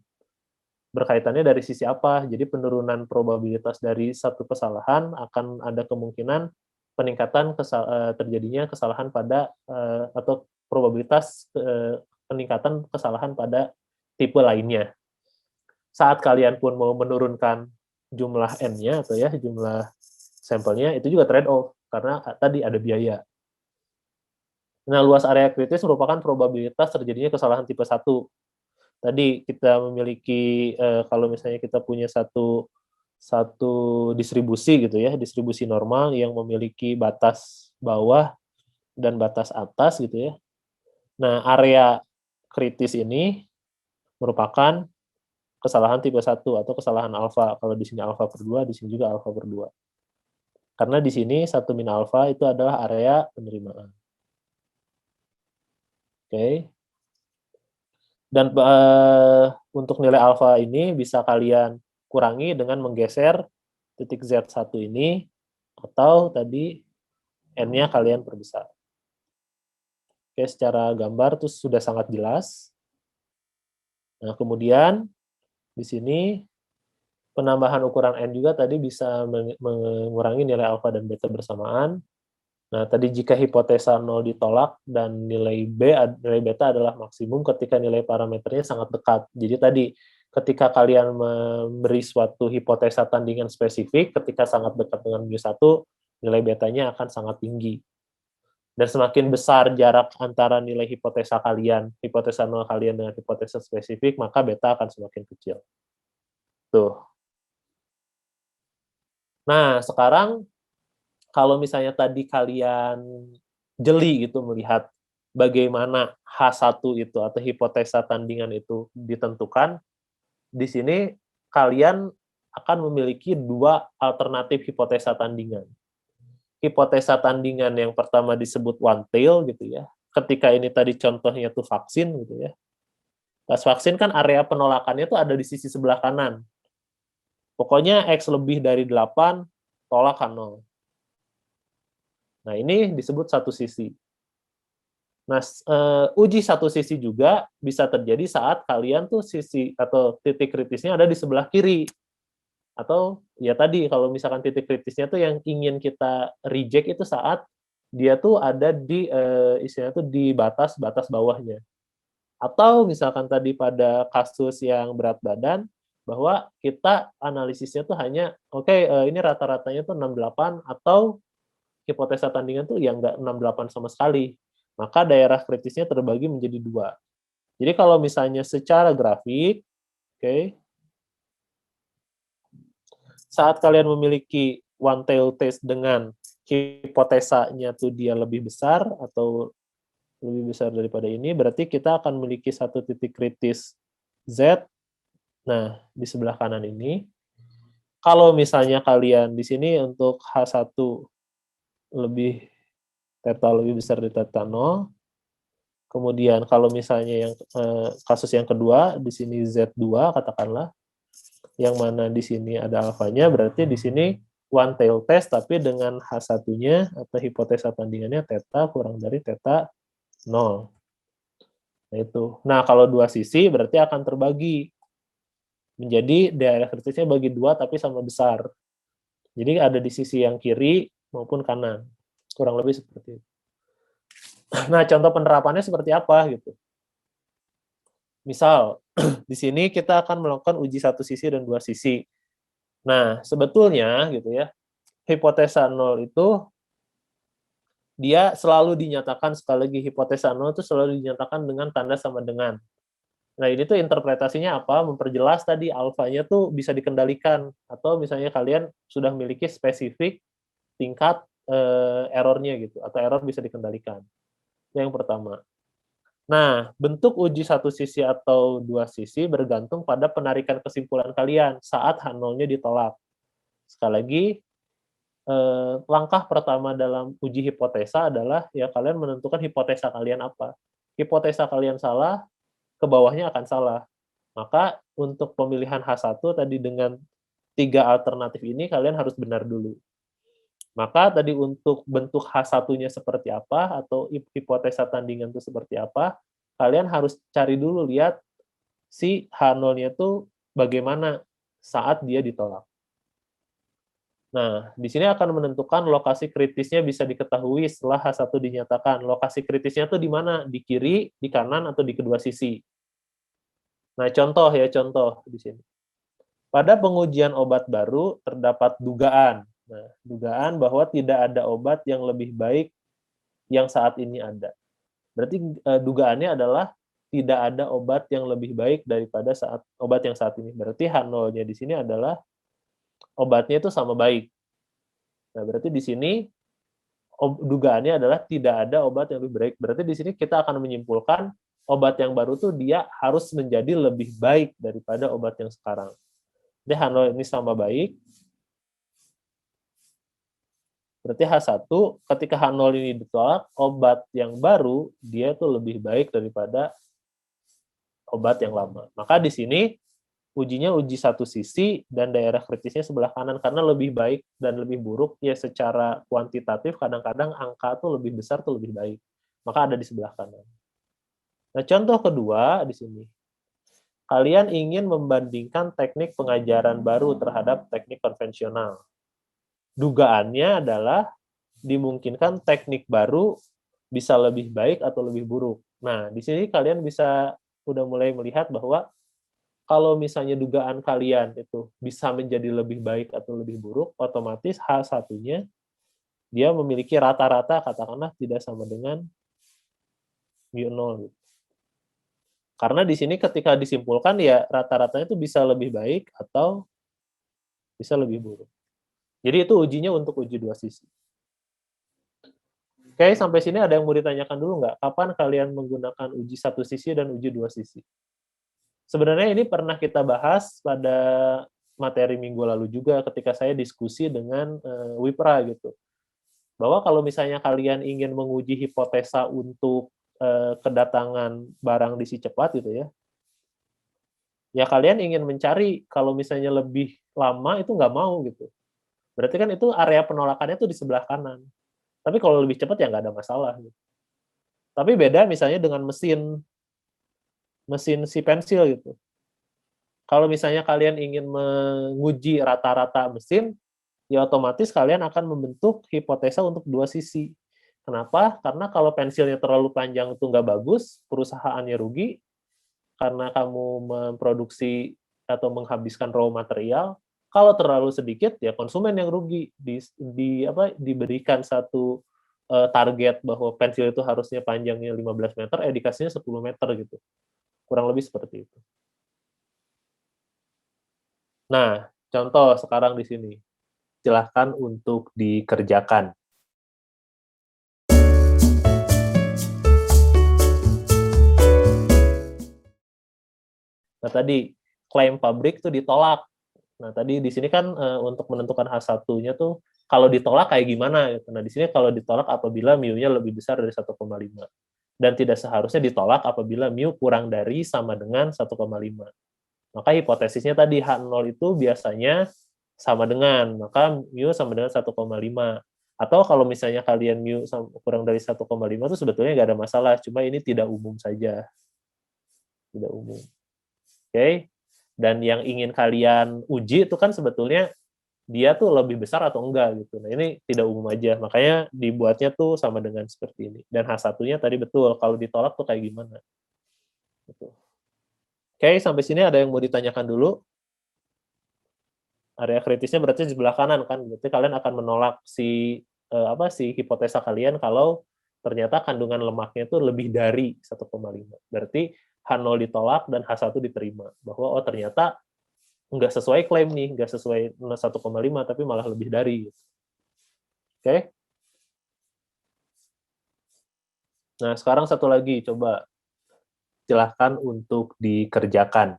Berkaitannya dari sisi apa? Jadi penurunan probabilitas dari satu kesalahan akan ada kemungkinan peningkatan terjadinya kesalahan pada atau probabilitas peningkatan kesalahan pada tipe lainnya. Saat kalian pun mau menurunkan jumlah n-nya atau ya jumlah sampelnya, itu juga trade-off karena tadi ada biaya. Nah, luas area kritis merupakan probabilitas terjadinya kesalahan tipe 1. Tadi kita memiliki kalau misalnya kita punya satu distribusi gitu ya, distribusi normal yang memiliki batas bawah dan batas atas gitu ya. Nah, area kritis ini merupakan kesalahan tipe 1 atau kesalahan alfa. Kalau di sini alfa per 2, di sini juga alfa per 2. Karena di sini 1 min alfa itu adalah area penerimaan. Oke. Dan untuk nilai alfa ini bisa kalian kurangi dengan menggeser titik Z1 ini, atau tadi N-nya kalian perbesar. Oke, secara gambar itu sudah sangat jelas. Nah, kemudian di sini penambahan ukuran N juga tadi bisa mengurangi nilai alfa dan beta bersamaan. Nah, tadi jika hipotesa 0 ditolak dan nilai beta adalah maksimum ketika nilai parameternya sangat dekat. Jadi tadi ketika kalian memberi suatu hipotesa tandingan spesifik, ketika sangat dekat dengan mu1, nilai betanya akan sangat tinggi. Dan semakin besar jarak antara nilai hipotesa kalian, hipotesa 0 kalian dengan hipotesa spesifik, maka beta akan semakin kecil. Tuh. Nah, sekarang kalau misalnya tadi kalian jeli gitu melihat bagaimana H1 itu atau hipotesa tandingan itu ditentukan, di sini kalian akan memiliki dua alternatif hipotesa tandingan. Hipotesa tandingan yang pertama disebut one tail gitu ya. Ketika ini tadi contohnya tuh vaksin gitu ya. Pas vaksin kan area penolakannya tuh ada di sisi sebelah kanan. Pokoknya X lebih dari 8, tolak kan 0. Nah, ini disebut satu sisi. Nah, uji satu sisi juga bisa terjadi saat kalian tuh sisi atau titik kritisnya ada di sebelah kiri. Atau ya tadi kalau misalkan titik kritisnya tuh yang ingin kita reject itu saat dia tuh ada di istilahnya tuh di batas bawahnya. Atau misalkan tadi pada kasus yang berat badan bahwa kita analisisnya tuh hanya ini rata-ratanya tuh 68 atau hipotesa tandingan tuh yang nggak 68 sama sekali, maka daerah kritisnya terbagi menjadi 2. Jadi kalau misalnya secara grafik, saat kalian memiliki one tail test dengan hipotesanya tuh dia lebih besar atau lebih besar daripada ini, berarti kita akan memiliki satu titik kritis Z. Nah, di sebelah kanan ini, kalau misalnya kalian di sini untuk H1 theta lebih besar dari theta 0. Kemudian kalau misalnya yang kasus yang kedua di sini Z2 katakanlah, yang mana di sini ada alfanya, berarti di sini one tail test tapi dengan H1-nya atau hipotesa tandingannya theta kurang dari theta 0. Nah itu. Nah, kalau dua sisi berarti akan terbagi menjadi daerah kritisnya bagi 2 tapi sama besar. Jadi ada di sisi yang kiri maupun kanan. Kurang lebih seperti itu. Nah, contoh penerapannya seperti apa gitu. Misal, di sini kita akan melakukan uji satu sisi dan dua sisi. Nah, sebetulnya gitu ya, hipotesa 0 itu dia selalu dinyatakan, sekali lagi hipotesa 0 itu selalu dinyatakan dengan tanda sama dengan. Nah, ini tuh interpretasinya apa? Memperjelas tadi alfanya tuh bisa dikendalikan, atau misalnya kalian sudah memiliki spesifik tingkat errornya gitu, atau error bisa dikendalikan. Itu yang pertama. Nah, bentuk uji satu sisi atau dua sisi bergantung pada penarikan kesimpulan kalian saat H0-nya ditolak. Sekali lagi, langkah pertama dalam uji hipotesa adalah ya kalian menentukan hipotesa kalian apa. Hipotesa kalian salah, ke bawahnya akan salah. Maka untuk pemilihan H1 tadi dengan 3 alternatif ini kalian harus benar dulu. Maka tadi untuk bentuk H1-nya seperti apa, atau hipotesa tandingan itu seperti apa, kalian harus cari dulu, lihat si H0-nya itu bagaimana saat dia ditolak. Nah, di sini akan menentukan lokasi kritisnya bisa diketahui setelah H1 dinyatakan. Lokasi kritisnya itu di mana? Di kiri, di kanan, atau di kedua sisi. Nah, contoh di sini. Pada pengujian obat baru terdapat dugaan. Nah, dugaan bahwa tidak ada obat yang lebih baik yang saat ini ada. Berarti dugaannya adalah tidak ada obat yang lebih baik daripada obat yang saat ini. Berarti H0-nya di sini adalah obatnya itu sama baik. Nah, berarti di sini dugaannya adalah tidak ada obat yang lebih baik. Berarti di sini kita akan menyimpulkan obat yang baru tuh dia harus menjadi lebih baik daripada obat yang sekarang. Jadi H0 ini sama baik. Berarti H1 ketika H0 ini ditolak, obat yang baru dia tuh lebih baik daripada obat yang lama. Maka di sini ujinya uji satu sisi dan daerah kritisnya sebelah kanan, karena lebih baik dan lebih buruk ya secara kuantitatif kadang-kadang angka tuh lebih besar tuh lebih baik. Maka ada di sebelah kanan. Nah, contoh kedua di sini. Kalian ingin membandingkan teknik pengajaran baru terhadap teknik konvensional. Dugaannya adalah dimungkinkan teknik baru bisa lebih baik atau lebih buruk. Nah, di sini kalian bisa udah mulai melihat bahwa kalau misalnya dugaan kalian itu bisa menjadi lebih baik atau lebih buruk, otomatis H1-nya dia memiliki rata-rata katakanlah tidak sama dengan mu0. Karena di sini ketika disimpulkan ya rata-ratanya itu bisa lebih baik atau bisa lebih buruk. Jadi itu ujinya untuk uji dua sisi. Oke, sampai sini ada yang mau ditanyakan dulu nggak? Kapan kalian menggunakan uji satu sisi dan uji dua sisi? Sebenarnya ini pernah kita bahas pada materi minggu lalu juga ketika saya diskusi dengan Wipra gitu. Bahwa kalau misalnya kalian ingin menguji hipotesa untuk kedatangan barang di si cepat gitu ya, ya kalian ingin mencari kalau misalnya lebih lama itu nggak mau gitu. Berarti kan itu area penolakannya itu di sebelah kanan. Tapi kalau lebih cepat ya nggak ada masalah. Gitu. Tapi beda misalnya dengan mesin si pensil gitu. Kalau misalnya kalian ingin menguji rata-rata mesin, ya otomatis kalian akan membentuk hipotesa untuk dua sisi. Kenapa? Karena kalau pensilnya terlalu panjang itu nggak bagus, perusahaannya rugi, karena kamu memproduksi atau menghabiskan raw material. Kalau terlalu sedikit, ya konsumen yang rugi. Diberikan satu target bahwa pensil itu harusnya panjangnya 15 meter, dikasihnya 10 meter gitu. Kurang lebih seperti itu. Nah, contoh sekarang di sini. Silahkan untuk dikerjakan. Nah, tadi klaim pabrik itu ditolak. Nah, tadi di sini kan untuk menentukan H1-nya tuh kalau ditolak kayak gimana gitu. Nah, di sini kalau ditolak apabila mu-nya lebih besar dari 1,5. Dan tidak seharusnya ditolak apabila mu kurang dari sama dengan 1,5. Maka hipotesisnya tadi H0 itu biasanya sama dengan, maka mu sama dengan 1,5. Atau kalau misalnya kalian mu kurang dari 1,5 itu sebetulnya nggak ada masalah, cuma ini tidak umum saja. Tidak umum. Oke. Dan yang ingin kalian uji itu kan sebetulnya dia tuh lebih besar atau enggak gitu. Nah, ini tidak umum aja. Makanya dibuatnya tuh sama dengan seperti ini. Dan H1-nya tadi betul, kalau ditolak tuh kayak gimana. Gitu. Oke, sampai sini ada yang mau ditanyakan dulu? Area kritisnya berarti di sebelah kanan kan. Berarti kalian akan menolak si hipotesa kalian kalau ternyata kandungan lemaknya itu lebih dari 1,5. Berarti H0 ditolak dan H1 diterima. Bahwa ternyata nggak sesuai klaim nih, nggak sesuai 1,5 tapi malah lebih dari. Oke? Nah, sekarang satu lagi, coba silahkan untuk dikerjakan.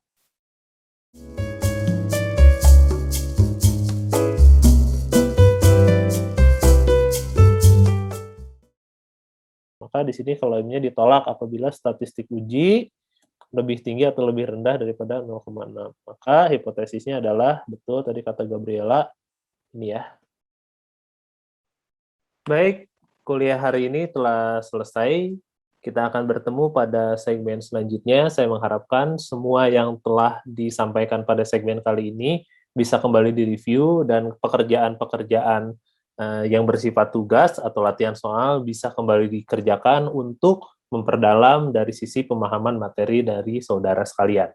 Maka di sini klaimnya ditolak apabila statistik uji lebih tinggi atau lebih rendah daripada 0,6. Maka hipotesisnya adalah, betul tadi kata Gabriela, ini ya. Baik, kuliah hari ini telah selesai. Kita akan bertemu pada segmen selanjutnya. Saya mengharapkan semua yang telah disampaikan pada segmen kali ini bisa kembali direview dan pekerjaan-pekerjaan yang bersifat tugas atau latihan soal bisa kembali dikerjakan untuk memperdalam dari sisi pemahaman materi dari saudara sekalian.